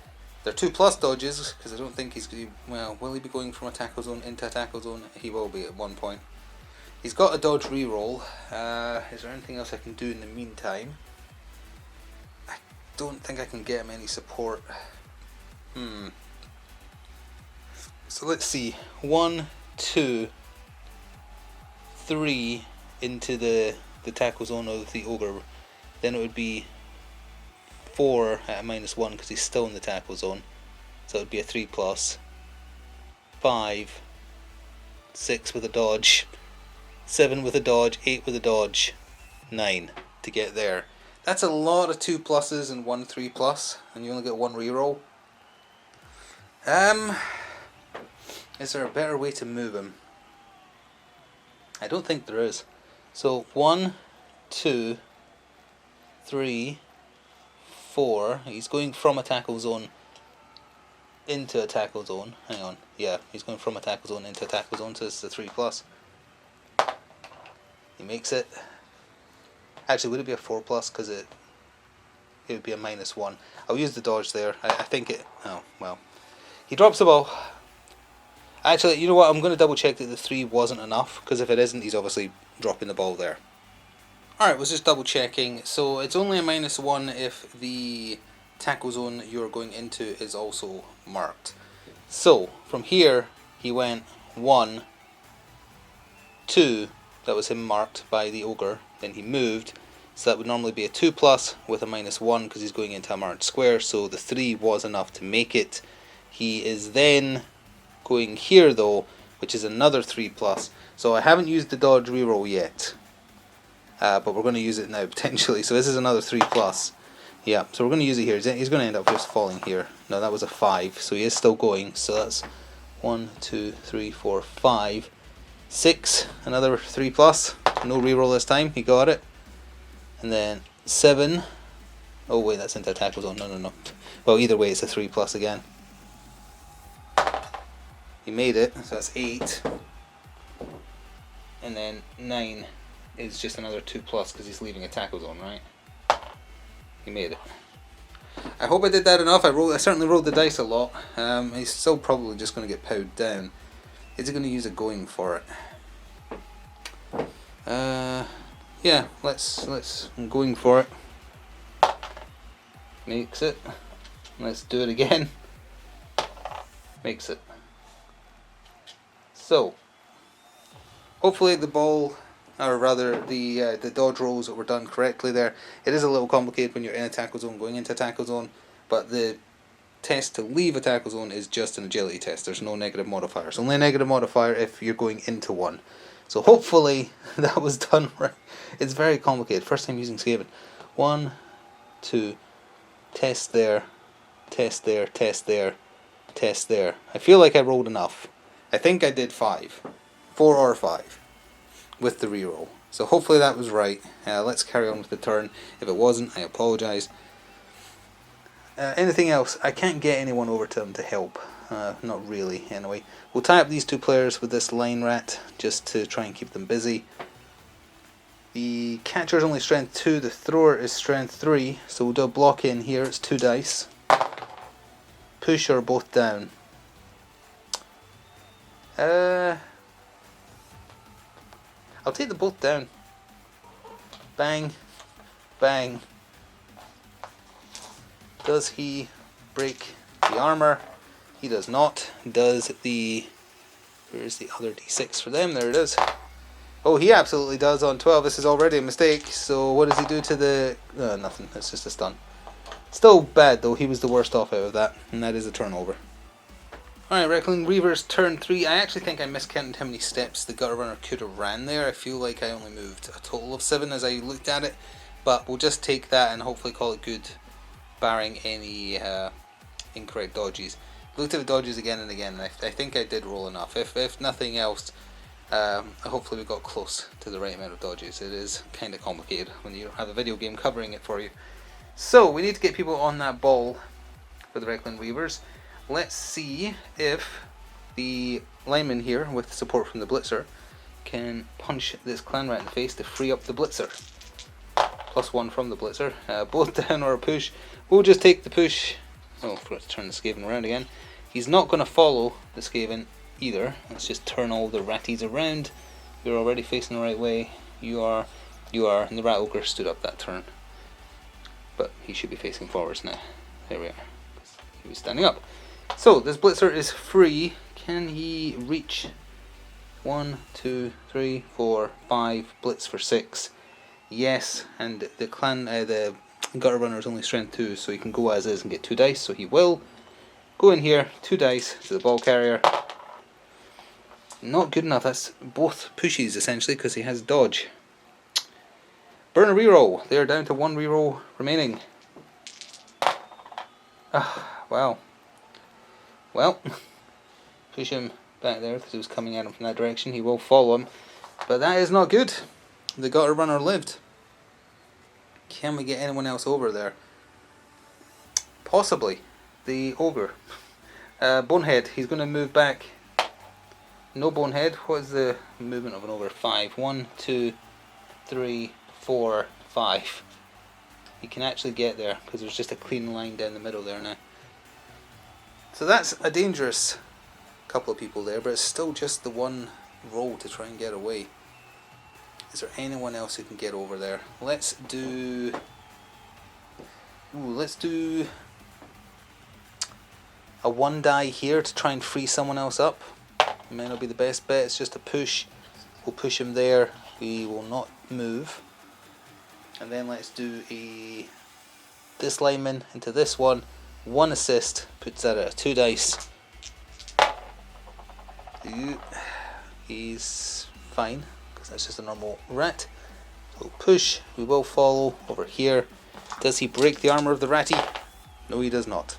They're 2+ dodges, because I don't think he's, well, will he be going from a tackle zone into a tackle zone? He will be at one point. He's got a dodge reroll. Is there anything else I can do in the meantime? I don't think I can get him any support. So let's see. 1, 2, 3 into the tackle zone of the ogre. Then it would be 4 at a -1 because he's still in the tackle zone. So it would be a 3+. 5, 6 with a dodge. 7 with a dodge, 8 with a dodge, 9 to get there. That's a lot of 2 pluses and 1 3 plus, and you only get 1 reroll. Is there a better way to move him? I don't think there is. So 1, 2, 3, 4. He's going from a tackle zone into a tackle zone. Hang on. Yeah, he's going from a tackle zone into a tackle zone, so it's a 3 plus. He makes it. Actually, would it be a 4 plus? Because it would be a -1. I'll use the dodge there. I think it... Oh, well. He drops the ball. Actually, you know what? I'm going to double check that the 3 wasn't enough. Because if it isn't, he's obviously dropping the ball there. Alright, was just double checking. So it's only a -1 if the tackle zone you're going into is also marked. So, from here, he went 1, 2... That was him marked by the ogre. Then he moved, so that would normally be a 2 plus with a -1 because he's going into a marked square. So the 3 was enough to make it. He is then going here though, which is another 3 plus. So I haven't used the dodge reroll yet, but we're going to use it now potentially. So this is another 3 plus. Yeah, so we're going to use it here. He's going to end up just falling here. No, that was a 5, so he is still going. So that's 1, 2, 3, 4, 5. 6, another 3 plus, no reroll this time, he got it. And then 7, oh wait, that's into a tackle zone, no. Well, either way, it's a 3 plus again. He made it, so that's 8. And then 9 is just another 2 plus because he's leaving a tackle zone, right? He made it. I hope I did that enough. I certainly rolled the dice a lot. He's still probably just going to get powed down. Is he going to use a going for it? Yeah, let's I'm going for it. Makes it. Let's do it again. Makes it. So, hopefully the ball, or rather the dodge rolls were done correctly there. It is a little complicated when you're in a tackle zone going into a tackle zone, but the test to leave a tackle zone is just an agility test. There's no negative modifiers. Only a negative modifier if you're going into one. So hopefully that was done right. It's very complicated. First time using Skaven. 1, 2, test there, test there, test there, test there. I feel like I rolled enough. I think I did 5. 4 or 5 with the reroll. So hopefully that was right. Let's carry on with the turn. If it wasn't, I apologise. Anything else? I can't get anyone over to them to help. Not really, anyway. We'll tie up these 2 players with this line rat just to try and keep them busy. The catcher is only strength 2, the thrower is strength 3, so we'll do a block in here. It's 2 dice. Push or both down. I'll take the both down. Bang, bang. Does he break the armor? He does not. Does the... Where's the other d6 for them? There it is. Oh, he absolutely does on 12. This is already a mistake. So what does he do to the... nothing. It's just a stun. Still bad though. He was the worst off out of that. And that is a turnover. Alright, Reikland Reavers turn 3. I actually think I miscounted how many steps the gutter runner could have ran there. I feel like I only moved a total of 7 as I looked at it. But we'll just take that and hopefully call it good, barring any incorrect dodges. Looked at the dodges again and again, and I think I did roll enough. If nothing else, hopefully we got close to the right amount of dodges. It is kind of complicated when you don't have a video game covering it for you. So, we need to get people on that ball for the Reikland Reavers. Let's see if the lineman here, with support from the blitzer, can punch this clan rat in the face to free up the blitzer. +1 from the blitzer. Both down or a push. We'll just take the push. Oh, I forgot to turn the Skaven around again. He's not going to follow the Skaven either. Let's just turn all the ratties around. You're already facing the right way. You are. And the rat ogre stood up that turn. But he should be facing forwards now. There we are. He was standing up. So, this blitzer is free. Can he reach 1, 2, 3, 4, 5, blitz for 6? Yes, and the gutter runner is only strength 2, so he can go as is and get 2 dice, so he will. Go in here, 2 dice to the ball carrier. Not good enough, that's both pushes essentially, because he has dodge. Burn a reroll. They're down to 1 reroll remaining. Wow. Well, push him back there because he was coming at him from that direction. He will follow him. But that is not good. The gutter runner lived. Can we get anyone else over there? Possibly. The ogre. Bonehead. He's going to move back. No Bonehead. What is the movement of an ogre? 5. 1, 2, 3, 4, 5. He can actually get there because there's just a clean line down the middle there now. So that's a dangerous couple of people there, but it's still just the one roll to try and get away. Is there anyone else who can get over there? Let's do a 1 die here to try and free someone else up. It may not be the best bet. It's just a push. We'll push him there. We will not move. And then let's do this lineman into this one. 1 assist puts that at a 2 dice. He's fine because that's just a normal rat. We'll push. We will follow over here. Does he break the armor of the ratty? No, he does not.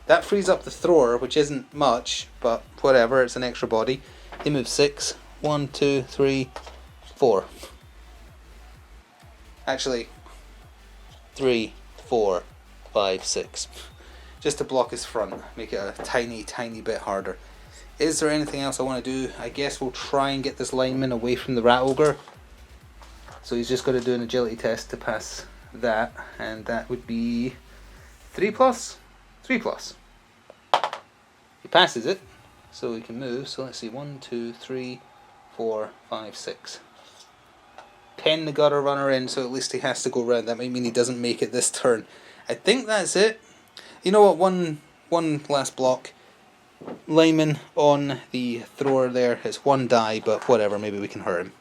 That frees up the thrower, which isn't much, but whatever. It's an extra body. They move 6. 1, 2, 3, 4. Actually, 3, 4, 5, 6. Just to block his front, make it a tiny, tiny bit harder. Is there anything else I want to do? I guess we'll try and get this lineman away from the rat ogre. So he's just got to do an agility test to pass that, and that would be 3 plus? 3 plus. He passes it, so he can move. So let's see, 1, 2, 3, 4, 5, 6. Pen the gutter runner in, so at least he has to go round. That might mean he doesn't make it this turn. I think that's it. You know what? One last block. Lineman on the thrower there is 1 die, but whatever. Maybe we can hurt him.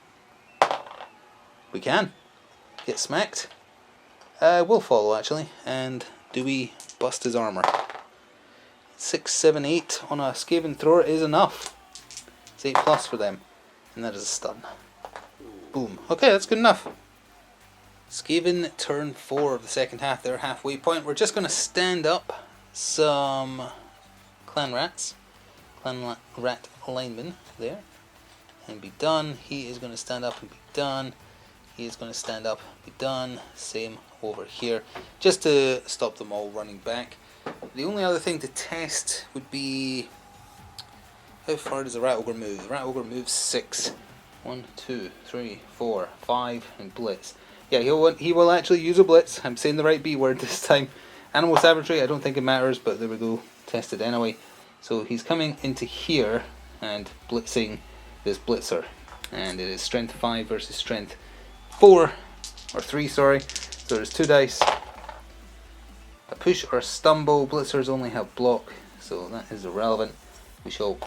We can get smacked. We'll follow actually. And do we bust his armor? 6, 7, 8 on a Skaven thrower is enough. It's 8 plus for them, and that is a stun. Boom. Okay, that's good enough. Skaven turn 4 of the second half, their halfway point. We're just going to stand up some clan rats. Clan rat lineman there. And be done. He is going to stand up and be done. He is going to stand up and be done. Same over here. Just to stop them all running back. The only other thing to test would be how far does the rat ogre move? The rat ogre moves 6. 1, 2, 3, 4, 5, and blitz. Yeah, he will actually use a blitz. I'm saying the right B word this time. Animal savagery, I don't think it matters, but there we go. Tested anyway. So he's coming into here and blitzing this blitzer. And it is strength 5 versus strength 4. Or 3, sorry. So there's 2 dice. A push or a stumble. Blitzers only have block, so that is irrelevant. We shall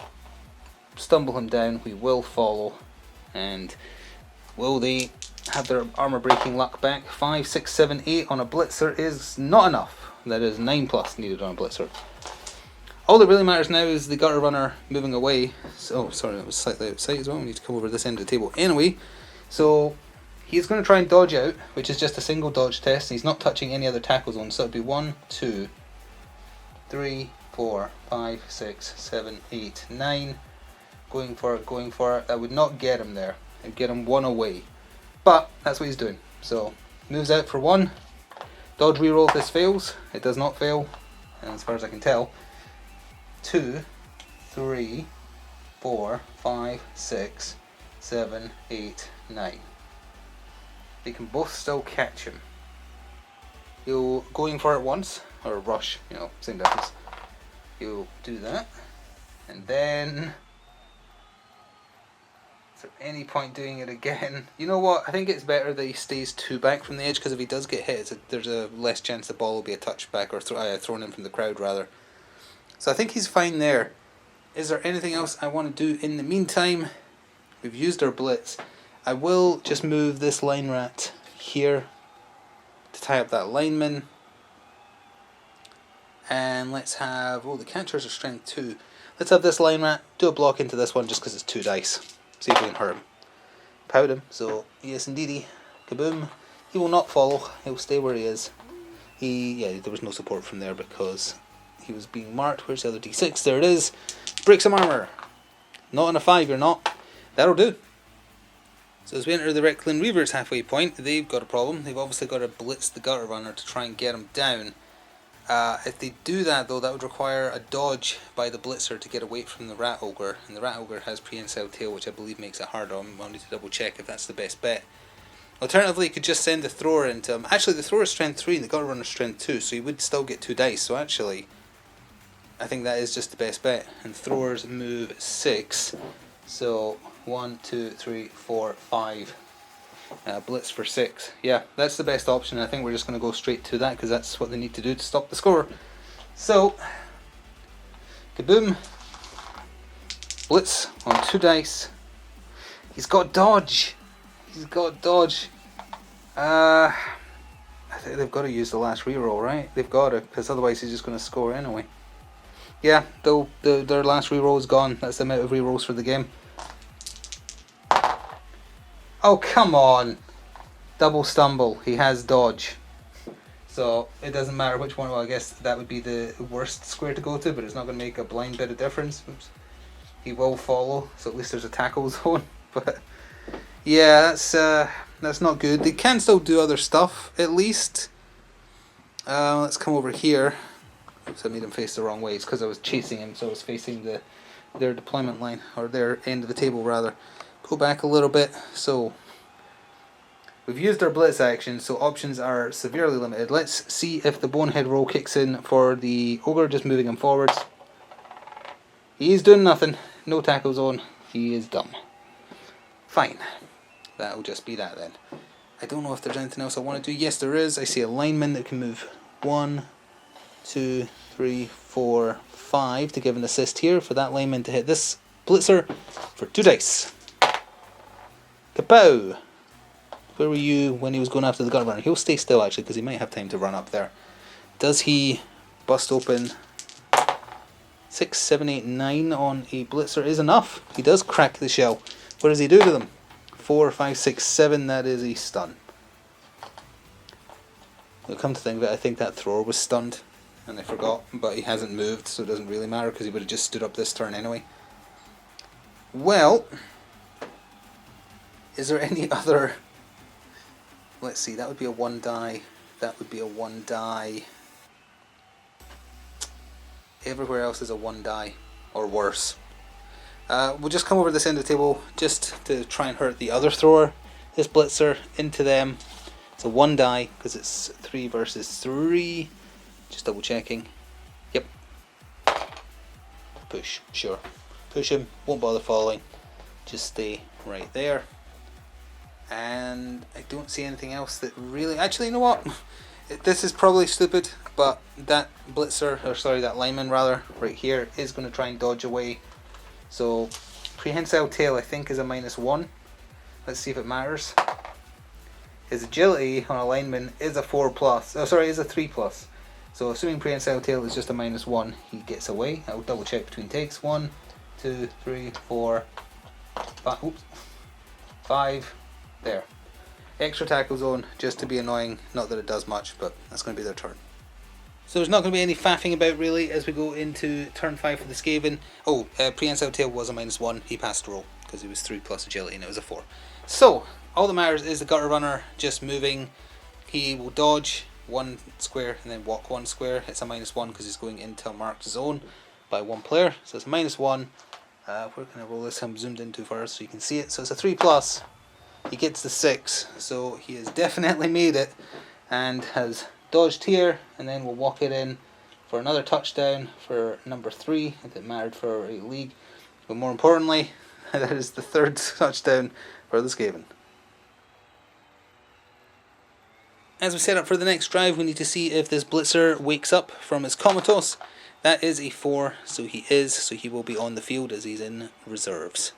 stumble him down. We will follow. And will they have their armor breaking luck back? 5, 6, 7, 8 on a blitzer is not enough. That is 9 plus needed on a blitzer. All that really matters now is the gutter runner moving away. So, sorry, that was slightly outside as well. We need to come over this end of the table. Anyway, so he's going to try and dodge out, which is just a single dodge test. He's not touching any other tackle zones. So it would be 1, 2, 3, 4, 5, 6, 7, 8, 9. Going for it. That would not get him there. It'd get him 1 away. But that's what he's doing. So moves out for 1. Dodge reroll if this fails. It does not fail, and as far as I can tell. 2, 3, 4, 5, 6, 7, 8, 9. They can both still catch him. He'll going for it once, or rush, same difference. He'll do that, and then is there any point doing it again? You know what? I think it's better that he stays 2 back from the edge, because if he does get hit, there's a less chance the ball will be a touchback or thrown in from the crowd rather. So I think he's fine there. Is there anything else I want to do in the meantime? We've used our blitz. I will just move this line rat here to tie up that lineman. And let's have, the catchers are strength 2. Let's have this line rat do a block into this one just because it's 2 dice. See if we can hurt him. Pout him. So yes indeedy. Kaboom. He will not follow. He'll stay where he is. There was no support from there because he was being marked. Where's the other D6? There it is. Break some armour. Not on a 5, you're not. That'll do. So as we enter the Reikland Reavers halfway point, they've got a problem. They've obviously got to blitz the gutter runner to try and get him down. If they do that though, that would require a dodge by the blitzer to get away from the rat ogre, and the rat ogre has prehensile tail, which I believe makes it harder. I'll need to double check if that's the best bet. Alternatively, you could just send the thrower into him. Actually, the thrower is strength 3 and the gutter runner is strength 2, so you would still get 2 dice. So actually, I think that is just the best bet. And throwers move 6, so 1, 2, 3, 4, 5. Blitz for 6. Yeah, that's the best option. I think we're just going to go straight to that because that's what they need to do to stop the score. So, kaboom. Blitz on 2 dice. He's got dodge. He's got dodge. I think they've got to use the last reroll, right? They've got to, because otherwise he's just going to score anyway. Yeah, their last reroll is gone. That's the amount of rerolls for the game. Oh, come on. Double stumble. He has dodge. So it doesn't matter which one. Well, I guess that would be the worst square to go to, but it's not going to make a blind bit of difference. Oops. He will follow, so at least there's a tackle zone. But yeah, that's not good. They can still do other stuff, at least. Let's come over here. Oops, I made him face the wrong way. It's because I was chasing him, so I was facing their deployment line, or their end of the table rather. Go back a little bit. So we've used our blitz action, so options are severely limited. Let's see if the bonehead roll kicks in for the ogre, just moving him forwards. He's doing nothing. No tackle zone. He is dumb. Fine. That'll just be that then. I don't know if there's anything else I want to do. Yes, there is. I see a lineman that can move 1, 2, 3, 4, 5 to give an assist here for that lineman to hit this blitzer for 2 dice. Kapow! Where were you when he was going after the gun runner? He'll stay still actually because he might have time to run up there. Does he bust open 6, 7, 8, 9 on a blitzer? Is enough. He does crack the shell. What does he do to them? 4, 5, 6, 7. That is a stun. Well, come to think of it, I think that thrower was stunned and I forgot, but he hasn't moved, so it doesn't really matter because he would have just stood up this turn anyway. Well, is there any other... Let's see, that would be a 1 die. That would be a 1 die. Everywhere else is a 1 die, or worse. We'll just come over this end of the table just to try and hurt the other thrower. This blitzer into them. It's a 1 die because it's 3 versus 3. Just double checking. Yep. Push, sure. Push him, won't bother following. Just stay right there. And I don't see anything else that really... Actually, you know what? This is probably stupid, but that blitzer, or sorry, that lineman rather, right here, is going to try and dodge away. So, prehensile tail, I think, is a -1. Let's see if it matters. His agility on a lineman is a 4+. Oh, sorry, is a 3+. So, assuming prehensile tail is just a -1, he gets away. I'll double check between takes. 1, 2, 3, 4, 5. Oops. 5. There. Extra tackle zone just to be annoying. Not that it does much, but that's going to be their turn. So there's not going to be any faffing about really as we go into turn 5 for the Skaven. Oh, prehensile tail was a -1. He passed the roll because he was 3+ agility and it was a 4. So all that matters is the gutter runner just moving. He will dodge 1 square and then walk 1 square. It's a -1 because he's going into a marked zone by 1 player. So it's a -1. Where can I roll this? I'm zoomed in too far so you can see it. So it's a 3+. He gets the 6, so he has definitely made it and has dodged here, and then we'll walk it in for another touchdown for number 3 if it mattered for a league. But more importantly, that is the 3rd touchdown for the Skaven. As we set up for the next drive, we need to see if this blitzer wakes up from his comatose. That is a 4, so he will be on the field as he's in reserves.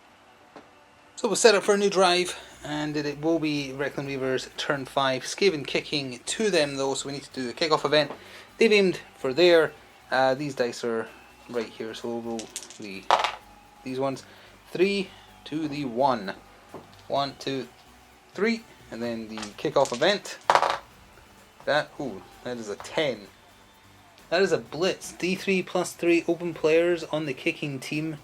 So we'll set up for a new drive, and it will be Reikland Reavers turn 5. Skaven kicking to them though, so we need to do a kickoff event. They've aimed for there. These dice are right here, so we'll roll these ones. 3 to the 1. 1, 2, 3, And then the kickoff event. That is a 10. That is a blitz. D3 plus 3 open players on the kicking team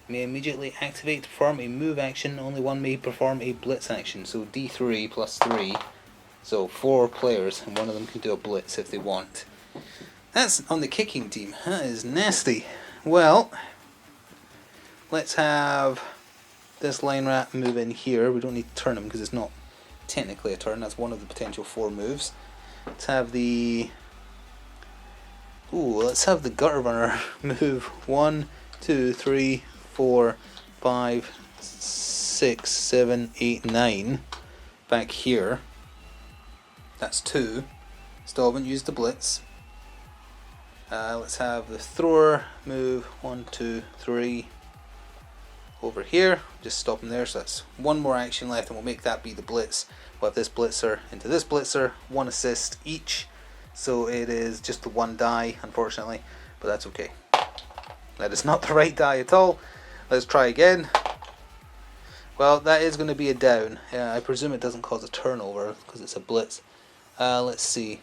may immediately activate to perform a move action. Only one may perform a blitz action. So D3 plus 3. So 4 players, and one of them can do a blitz if they want. That's on the kicking team. That is nasty. Well, let's have this line rat move in here. We don't need to turn him because it's not technically a turn. That's one of the potential 4 moves. Let's have the gutter runner move 1, 2, 3, 4, 5, 6, 7, 8, 9 back here. That's 2. Still haven't used the blitz. Let's have the thrower move 1, 2, 3 over here. Just stop him there. So that's 1 more action left, and we'll make that be the blitz. We'll have this blitzer into this blitzer. 1 assist each. So it is just the 1 die, unfortunately, but that's okay. That is not the right die at all. Let's try again. Well, that is going to be a down. I presume it doesn't cause a turnover because it's a blitz. Let's see.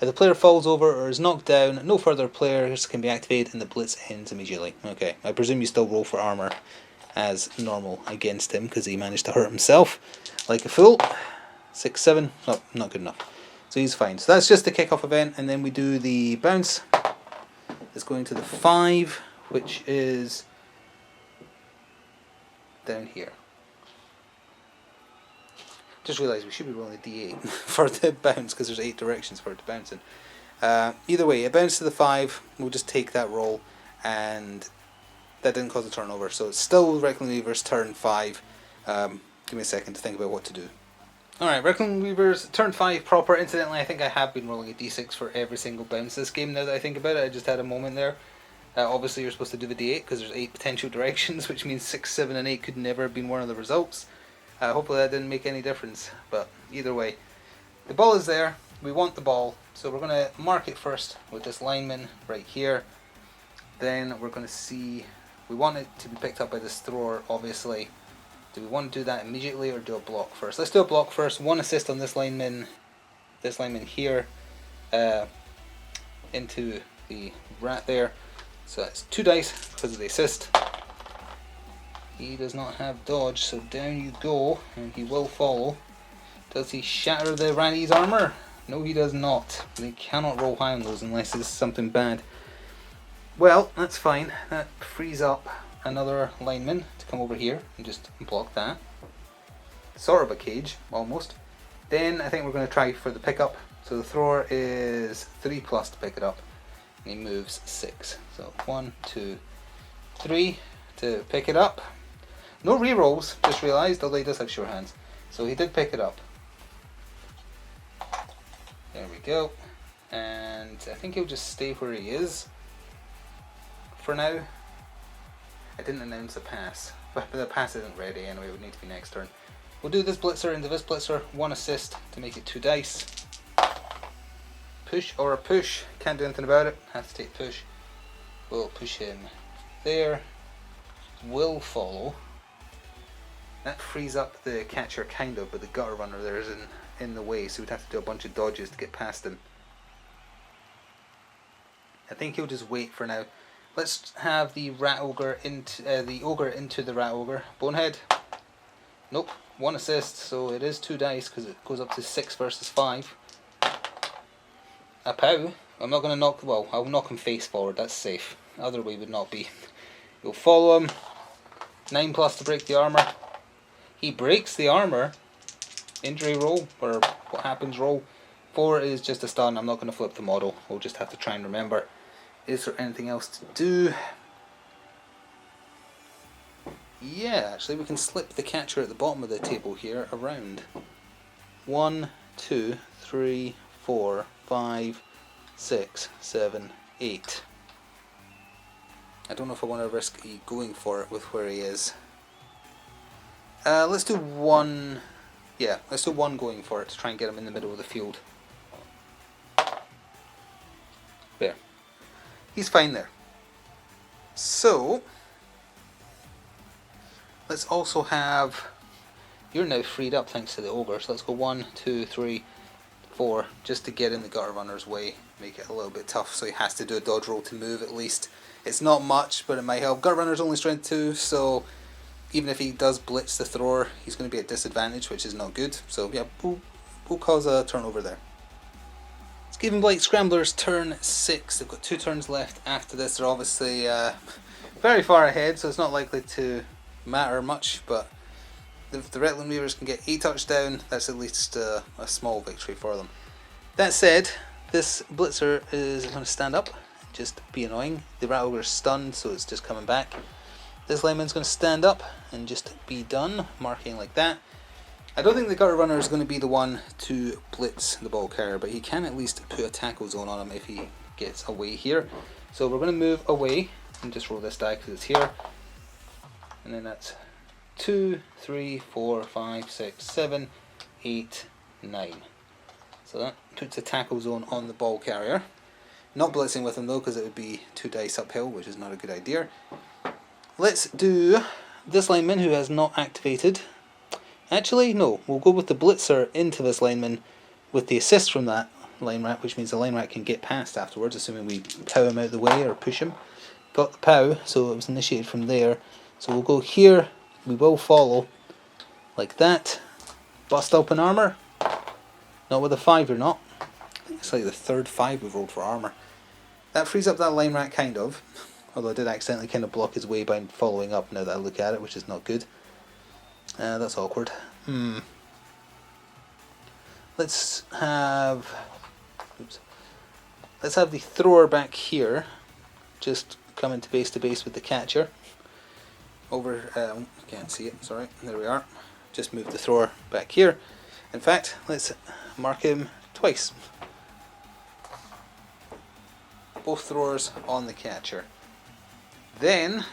If the player falls over or is knocked down, no further players can be activated and the blitz ends immediately. Okay, I presume you still roll for armor as normal against him because he managed to hurt himself like a fool. 6, 7, not good enough. So he's fine. So that's just the kickoff event, and then we do the bounce. It's going to the 5, which is down here. Just realised we should be rolling a d8 for the bounce because there's 8 directions for it to bounce in. Either way, it bounced to the 5. We'll just take that roll, and that didn't cause a turnover. So it's still Reikland Reavers turn 5. Give me a second to think about what to do. Alright, Reikland Reavers turn 5 proper. Incidentally, I think I have been rolling a d6 for every single bounce this game now that I think about it. I just had a moment there. Obviously, you're supposed to do the d8 because there's 8 potential directions, which means 6, 7, and 8 could never have been one of the results. Hopefully that didn't make any difference, but either way. The ball is there. We want the ball, so we're going to mark it first with this lineman right here. Then we're going to see, we want it to be picked up by this thrower, obviously. Do we want to do that immediately or do a block first? Let's do a block first. 1 assist on this lineman here, into the rat there. So that's 2 dice because of the assist. He does not have dodge, so down you go, and he will follow. Does he shatter the ratty's armor? No, he does not. They cannot roll high on those unless it's something bad. Well, that's fine. That frees up another lineman to come over here and just block that. Sort of a cage, almost. Then I think we're going to try for the pickup. So the thrower is 3+ to pick it up. And he moves 6. So 1, 2, 3 to pick it up. No rerolls, just realised, although he does have sure hands. So he did pick it up. There we go. And I think he'll just stay where he is for now. I didn't announce a pass, but the pass isn't ready anyway, it would need to be next turn. We'll do this blitzer into this blitzer, 1 assist to make it 2 dice. Push or a push, can't do anything about it, have to take push. We'll push him there, will follow. That frees up the catcher kind of, but the gutter runner there is in the way, so we'd have to do a bunch of dodges to get past him. I think he'll just wait for now. Let's have the rat ogre into the rat ogre. Bonehead. Nope. 1 assist, so it is 2 dice because it goes up to 6 versus 5. A pow. I'm not going to knock. Well, I'll knock him face forward. That's safe. Other way would not be. You'll follow him. 9+ to break the armor. He breaks the armor. Injury roll, or what happens roll. 4 is just a stun. I'm not going to flip the model. We'll just have to try and remember. Is there anything else to do? Yeah, actually we can slip the catcher at the bottom of the table here around. 1, 2, 3, 4, 5, 6, 7, 8. I don't know if I want to risk going for it with where he is. Let's do 1. Yeah, let's do 1 going for it to try and get him in the middle of the field. There. He's fine there. So, let's also have you're now freed up thanks to the ogre. So let's go 1, 2, 3, 4, just to get in the gutter runner's way, make it a little bit tough. So he has to do a dodge roll to move at least. It's not much, but it might help. Gutter runner's only strength 2, so even if he does blitz the thrower, he's going to be at disadvantage, which is not good. So yeah, we'll cause a turnover there. Skavenblight Scramblers turn 6. They've got 2 turns left after this. They're obviously very far ahead, so it's not likely to matter much, but if the Reikland Reavers can get a touchdown, that's at least a small victory for them. That said, this blitzer is going to stand up, just be annoying. The rat ogre is stunned, so it's just coming back. This lineman's going to stand up and just be done, marking like that. I don't think the gutter runner is going to be the one to blitz the ball carrier, but he can at least put a tackle zone on him if he gets away here. So we're going to move away and just roll this die because it's here. And then that's 2, 3, 4, 5, 6, 7, 8, 9. So that puts a tackle zone on the ball carrier. Not blitzing with him though, because it would be 2 dice uphill, which is not a good idea. Let's do this lineman who has not activated. Actually, no, we'll go with the blitzer into this lineman with the assist from that line rat, which means the line rat can get past afterwards, assuming we pow him out of the way or push him. Got the pow, so it was initiated from there. So we'll go here, we will follow, like that. Bust open armour. Not with a 5 you're not. I think it's like the 3rd 5 we've rolled for armour. That frees up that line rat kind of, although I did accidentally kind of block his way by following up now that I look at it, which is not good. That's awkward. Let's have the thrower back here, just coming to base with the catcher. Over, can't see it, sorry, there we are. Just move the thrower back here. In fact, let's mark him twice. Both throwers on the catcher. Then,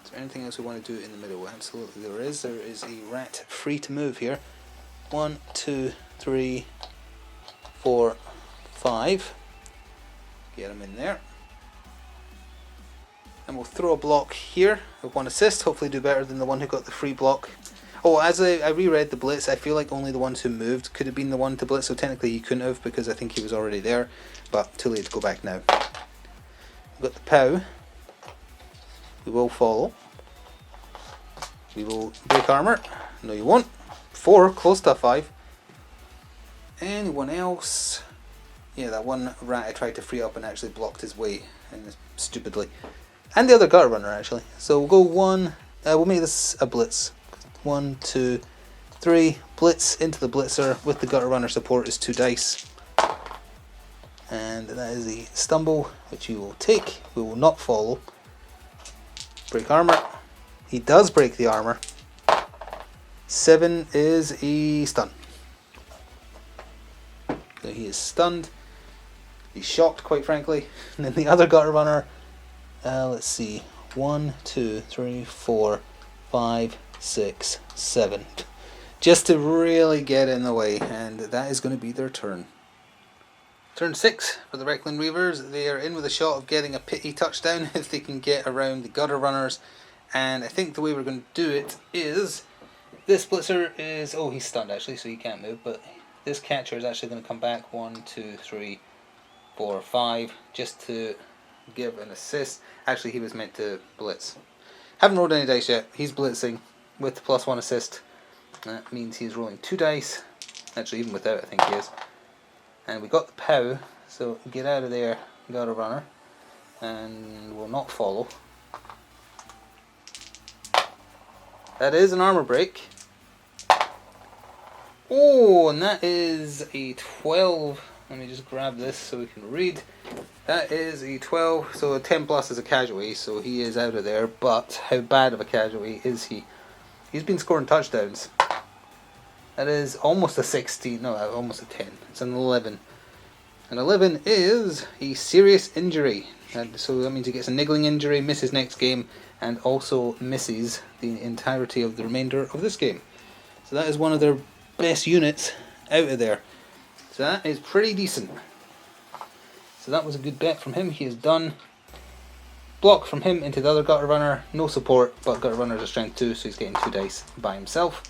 is there anything else we want to do in the middle? Absolutely there is. There is a rat free to move here. 1, 2, 3, 4, 5. Get him in there. And we'll throw a block here with 1 assist, hopefully do better than the one who got the free block. Oh, as I reread the blitz, I feel like only the ones who moved could have been the one to blitz, so technically he couldn't have because I think he was already there, but too late to go back now. We've got the pow. We will follow. We will break armour. No you won't. 4, close to a 5. Anyone else? Yeah, that one rat I tried to free up and actually blocked his way, and stupidly. And the other gutter runner actually. So we'll go 1, we'll make this a blitz. 1, 2, 3, blitz into the blitzer with the gutter runner support is 2 dice. And that is a stumble, which you will take. We will not follow. Break armour. He does break the armour. 7 is a stun. So he is stunned. He's shocked, quite frankly. And then the other gutter runner, let's see, 1, 2, 3, 4, 5, 6, 7. Just to really get in the way, and that is going to be their turn. Turn 6 for the Reikland Reavers. They are in with a shot of getting a pity touchdown if they can get around the gutter runners. And I think the way we're going to do it is, this blitzer is, oh he's stunned actually, so he can't move, but this catcher is actually going to come back 1, 2, 3, 4, 5, just to give an assist. Actually he was meant to blitz. Haven't rolled any dice yet. He's blitzing with the +1 assist. That means he's rolling 2 dice. Actually even without I think he is. And we got the pow, so get out of there, gutter runner, and we'll not follow. That is an armor break. Oh, and that is a 12. Let me just grab this so we can read. That is a 12, so a 10 plus is a casualty, so he is out of there. But how bad of a casualty is he? He's been scoring touchdowns. That is almost a 16, no, almost a 10. It's an 11. An 11 is a serious injury. And so that means he gets a niggling injury, misses next game, and also misses the entirety of the remainder of this game. So that is one of their best units out of there. So that is pretty decent. So that was a good bet from him. He is done. Block from him into the other gutter runner. No support, but gutter runner is a strength 2, so he's getting 2 dice by himself.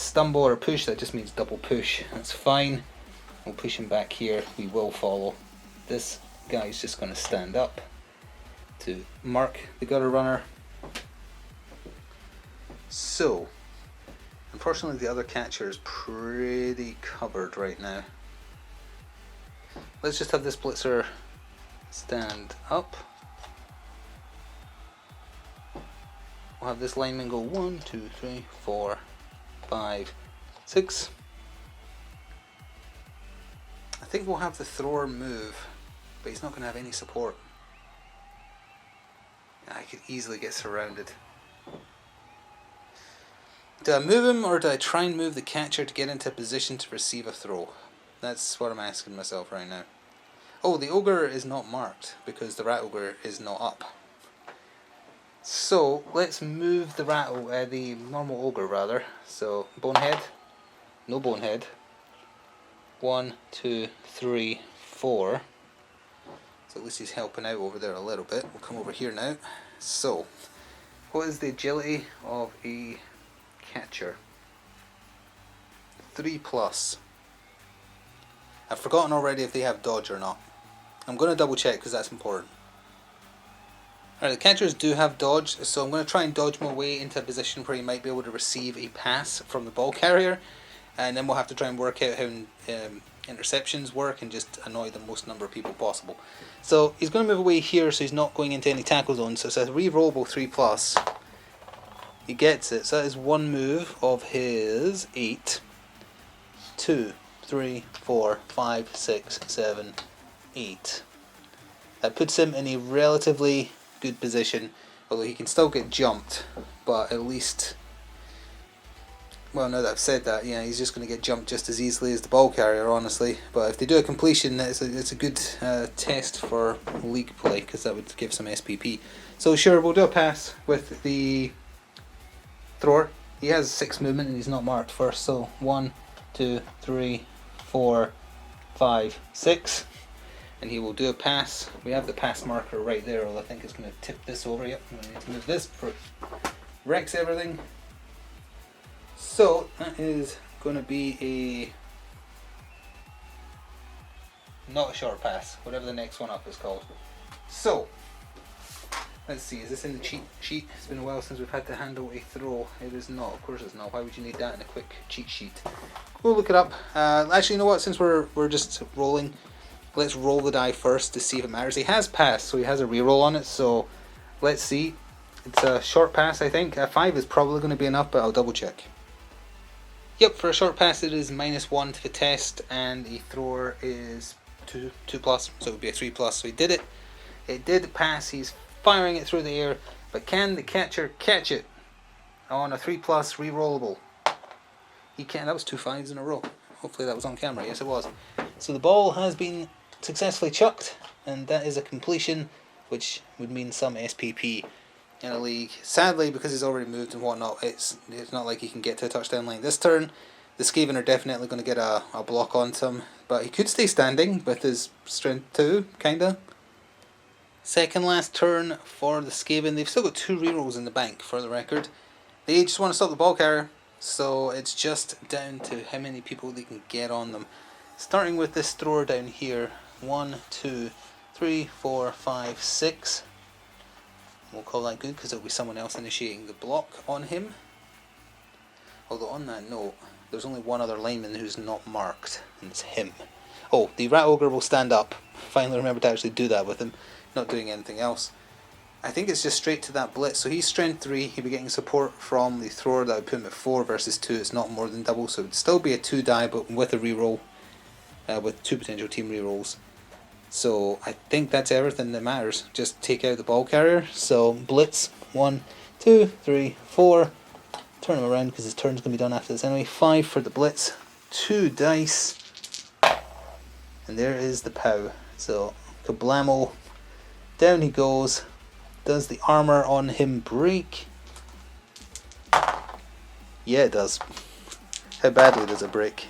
stumble or push, that just means double push. That's fine. We'll push him back here. We will follow. This guy's just going to stand up to mark the gutter runner. So, unfortunately the other catcher is pretty covered right now. Let's just have this blitzer stand up. We'll have this lineman go 1, 2, 3, 4, 5, 6. I think we'll have the thrower move, but he's not going to have any support. I could easily get surrounded. Do I move him, or do I try and move the catcher to get into a position to receive a throw? That's what I'm asking myself right now. Oh, the ogre is not marked because the rat ogre is not up. So let's move the the normal ogre rather. So bonehead, no bonehead. 1, 2, 3, 4. So at least he's helping out over there a little bit. We'll come over here now. So, what is the agility of a catcher? 3+. I've forgotten already if they have dodge or not. I'm going to double check because that's important. Alright, the catchers do have dodge, so I'm going to try and dodge my way into a position where he might be able to receive a pass from the ball carrier, and then we'll have to try and work out how interceptions work and just annoy the most number of people possible. So he's going to move away here so he's not going into any tackle zones, so it's a re-rollable 3+. He gets it, so that is one move of his 8. 2, 3, 4, 5, 6, 7, 8. That puts him in a relatively good position, although he can still get jumped, but at least, well, now that I've said that, yeah, he's just going to get jumped just as easily as the ball carrier, honestly. But if they do a completion, it's a good test for league play, because that would give some SPP. So sure, we'll do a pass with the thrower. He has 6 movement and he's not marked first, so 1, 2, 3, 4, 5, 6. And he will do a pass. We have the pass marker right there, although I think it's going to tip this over. Yep, I'm going to need to move this before it wrecks everything. So that is going to be not a short pass, whatever the next one up is called. So let's see, is this in the cheat sheet? It's been a while since we've had to handle a throw. It is not, of course it's not. Why would you need that in a quick cheat sheet? We'll look it up. Actually, you know what? Since we're just rolling, let's roll the die first to see if it matters. He has passed, so he has a reroll on it. So let's see. It's a short pass, I think. A 5 is probably going to be enough, but I'll double check. Yep, for a short pass it is -1 to the test, and the thrower is 2+, so it would be a 3+. So he did it. It did pass. He's firing it through the air, but can the catcher catch it on a 3+ rerollable? He can. That was 2 5s in a row. Hopefully that was on camera. Yes, it was. So the ball has been successfully chucked, and that is a completion, which would mean some SPP in a league. Sadly, because he's already moved and whatnot, it's not like he can get to a touchdown line this turn. The Skaven are definitely going to get a block onto him, but he could stay standing with his strength 2, kinda. Second last turn for the Skaven. They've still got 2 rerolls in the bank, for the record. They just want to stop the ball carrier, so it's just down to how many people they can get on them. Starting with this thrower down here. 1, 2, 3, 4, 5, 6. We'll call that good because it'll be someone else initiating the block on him. Although on that note, there's only one other lineman who's not marked, and it's him. Oh, the rat ogre will stand up. Finally remember to actually do that with him, not doing anything else. I think it's just straight to that blitz. So he's strength 3, he'll be getting support from the thrower. That would put him at 4 versus 2. It's not more than double, so it would still be a 2 die, but with a reroll, with 2 potential team rerolls. So I think that's everything that matters. Just take out the ball carrier. So blitz 1, 2, 3, 4. Turn him around because his turn's going to be done after this anyway. 5 for the blitz. 2 dice. And there is the POW. So kablamo. Down he goes. Does the armor on him break? Yeah, it does. How badly does it break?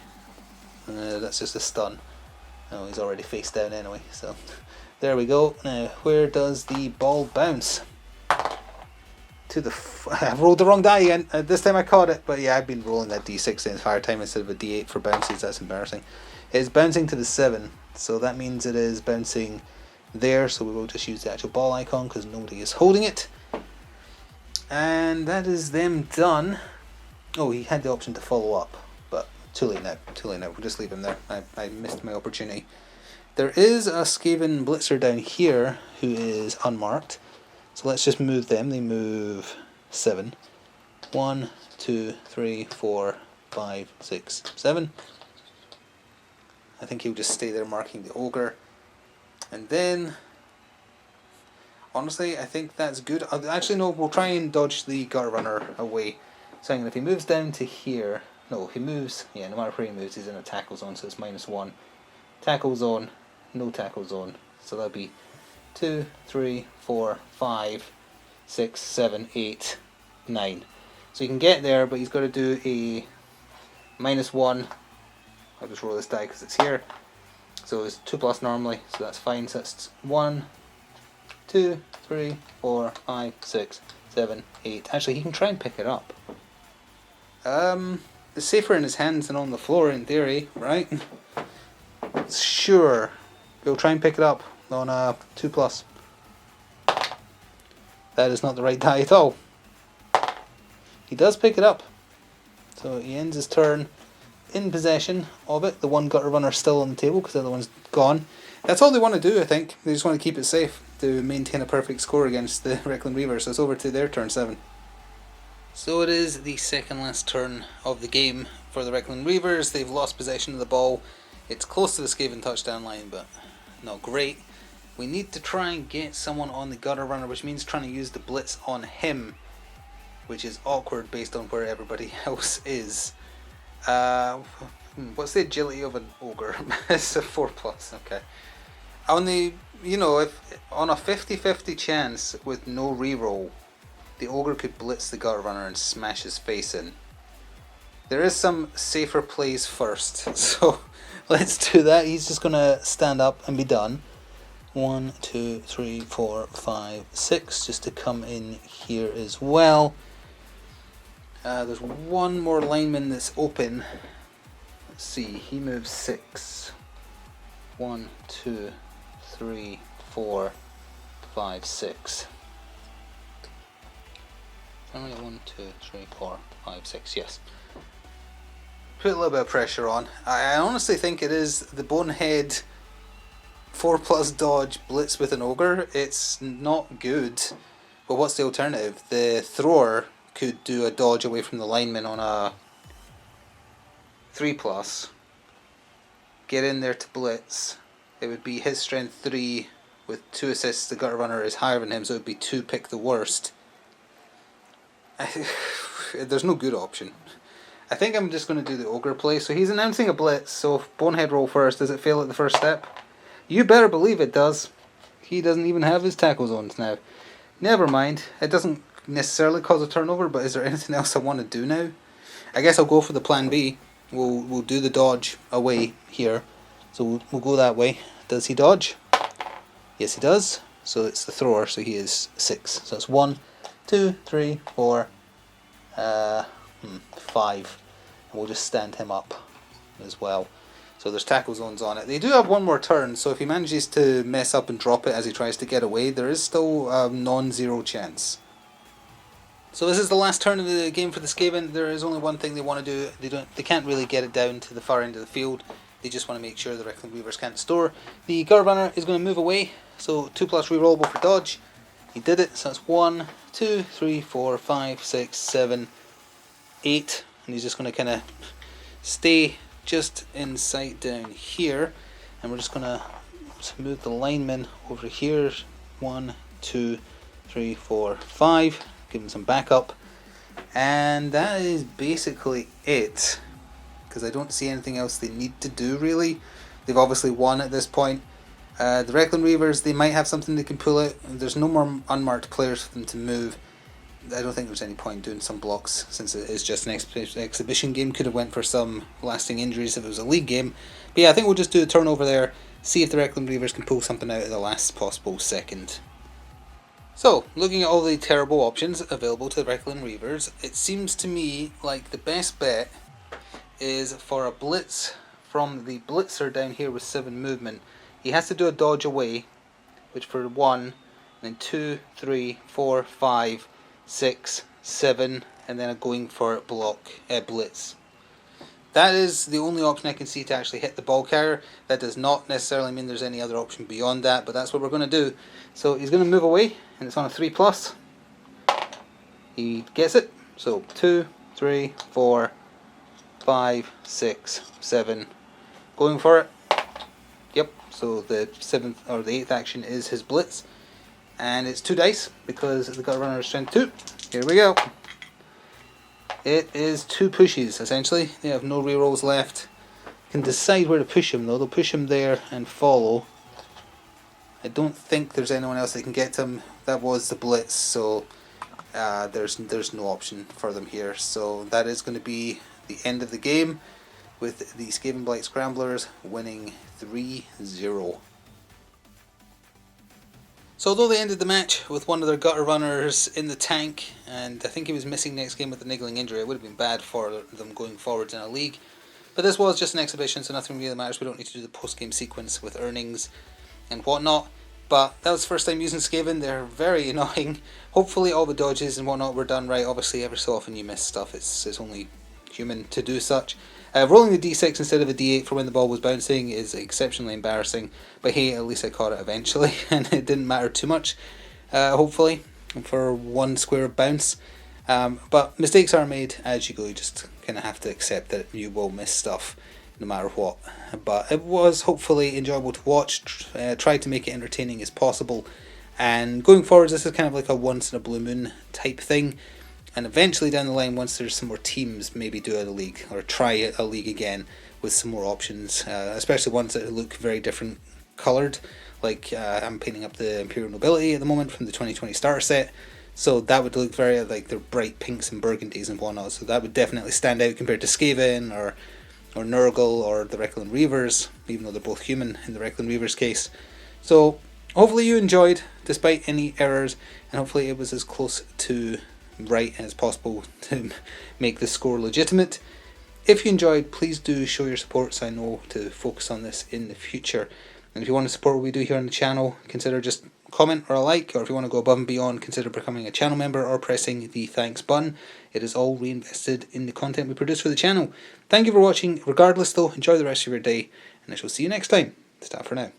That's just a stun. Oh, he's already face down anyway, so there we go. Now, where does the ball bounce? I rolled the wrong die again. This time I caught it, but yeah, I've been rolling that d6 the entire time instead of a d8 for bounces. That's embarrassing. It's bouncing to the 7, so that means it is bouncing there, so we will just use the actual ball icon because nobody is holding it. And that is them done. Oh, he had the option to follow up, but too late now. We'll just leave him there. I missed my opportunity. There is a Skaven Blitzer down here who is unmarked. So let's just move them. They move 7. 1, 2, 3, 4, 5, 6, 7. I think he'll just stay there marking the ogre. And then, honestly, I think that's good. Actually, no, we'll try and dodge the gutter runner away. So if he moves down to here, no, he moves, yeah, no matter where he moves, he's in a tackle zone, so it's -1. Tackle zone, no tackle zone. So that'll be 2, 3, 4, 5, 6, 7, 8, 9. So you can get there, but he's got to do a -1. I'll just roll this die because it's here. So it's 2+ normally, so that's fine. So that's 1, 2, 3, 4, 5, 6, 7, 8. Actually, he can try and pick it up. It's safer in his hands than on the floor in theory, right? Sure. We'll try and pick it up on a 2+. That is not the right die at all. He does pick it up. So he ends his turn in possession of it. The one gutter runner still on the table because the other one's gone. That's all they want to do, I think. They just want to keep it safe to maintain a perfect score against the Reikland Reavers. So it's over to their turn 7. So it is the second last turn of the game for the Reikland Reavers. They've lost possession of the ball. It's close to the Skaven touchdown line, but not great. We need to try and get someone on the gutter runner, which means trying to use the blitz on him, which is awkward based on where everybody else is. What's the agility of an ogre? It's a 4+. Okay. On the, if on a 50-50 chance with no reroll, the ogre could blitz the gutter runner and smash his face in. There is some safer plays first, so let's do that. He's just gonna stand up and be done. 1, 2, 3, 4, 5, 6, just to come in here as well. There's one more lineman that's open. Let's see, he moves 6. 1, 2, 3, 4, 5, 6. Only 1, 2, 3, 4, 5, 6, yes. Put a little bit of pressure on. I honestly think it is the bonehead 4+ dodge blitz with an ogre. It's not good. But what's the alternative? The thrower could do a dodge away from the lineman on a 3+, get in there to blitz. It would be his strength 3 with 2 assists. The gutter runner is higher than him, so it would be 2 pick the worst. There's no good option. I think I'm just going to do the ogre play. So he's announcing a blitz, so bonehead roll first. Does it fail at the first step? You better believe it does. He doesn't even have his tackle zones now. Never mind. It doesn't necessarily cause a turnover, but is there anything else I want to do now? I guess I'll go for the plan B. We'll do the dodge away here. So we'll go that way. Does he dodge? Yes, he does. So it's the thrower, so he is 6. So it's 1, 2, 3, 4, 5. And we'll just stand him up as well. So there's tackle zones on it. They do have one more turn, so if he manages to mess up and drop it as he tries to get away, there is still a non-zero chance. So this is the last turn of the game for the Skaven. There is only one thing they want to do. They can't really get it down to the far end of the field. They just want to make sure the Reikland Reavers can't store. The gutter runner is going to move away, so 2+ rerollable for dodge. He did it, so that's 1, 2, 3, 4, 5, 6, 7, 8, and he's just going to kind of stay just in sight down here, and we're just going to move the lineman over here. 1, 2, 3, 4, 5. Give him some backup, and that is basically it, because I don't see anything else they need to do really. They've obviously won at this point. The Reikland Reavers, they might have something they can pull out. There's no more unmarked players for them to move. I don't think there's any point doing some blocks since it is just an exhibition game. Could have went for some lasting injuries if it was a league game. But yeah, I think we'll just do a turnover there, see if the Reikland Reavers can pull something out at the last possible second. So, looking at all the terrible options available to the Reikland Reavers, it seems to me like the best bet is for a blitz from the blitzer down here with 7 movement. He has to do a dodge away, which for 1, then 2, 3, 4, 5, 6, 7, and then a going for it blitz. That is the only option I can see to actually hit the ball carrier. That does not necessarily mean there's any other option beyond that, but that's what we're going to do. So he's going to move away, and it's on a 3+. He gets it. So 2, 3, 4, 5, 6, 7. Going for it. Yep. So the 7th or the 8th action is his blitz, and it's 2 dice because the gut runner is strength 2. Here we go. It is 2 pushes, essentially. They have no rerolls left. Can decide where to push him, though. They'll push him there and follow. I don't think there's anyone else that can get him. That was the blitz, so there's no option for them here. So that is going to be the end of the game, with the Skavenblight Scramblers winning 3-0. So although they ended the match with one of their gutter runners in the tank, and I think he was missing next game with a niggling injury, it would have been bad for them going forwards in a league. But this was just an exhibition, so nothing really matters. We don't need to do the post-game sequence with earnings and whatnot. But that was the first time using Skaven. They're very annoying. Hopefully all the dodges and whatnot were done right. Obviously every so often you miss stuff. It's only human to do such. Rolling the d6 instead of a d8 for when the ball was bouncing is exceptionally embarrassing, but hey, at least I caught it eventually, and it didn't matter too much, hopefully, for 1 square of bounce. But mistakes are made as you go. You just kind of have to accept that you will miss stuff no matter what. But it was hopefully enjoyable to watch. Tried to make it entertaining as possible, and going forwards, this is kind of like a once in a blue moon type thing. And eventually down the line, once there's some more teams, maybe do a league, or try a league again with some more options, especially ones that look very different coloured. Like I'm painting up the Imperial Nobility at the moment from the 2020 starter set, so that would look very like they're bright pinks and burgundies and whatnot, so that would definitely stand out compared to Skaven or Nurgle or the Reikland Reavers, even though they're both human in the Reikland Reavers case. So hopefully you enjoyed, despite any errors, and hopefully it was as close to right as possible to make the score legitimate. If you enjoyed, please do show your support so I know to focus on this in the future. And if you want to support what we do here on the channel, consider just comment or a like, or if you want to go above and beyond, consider becoming a channel member or pressing the thanks button. It is all reinvested in the content we produce for the channel. Thank you for watching. Regardless though, enjoy the rest of your day, and I shall see you next time. Ta for now.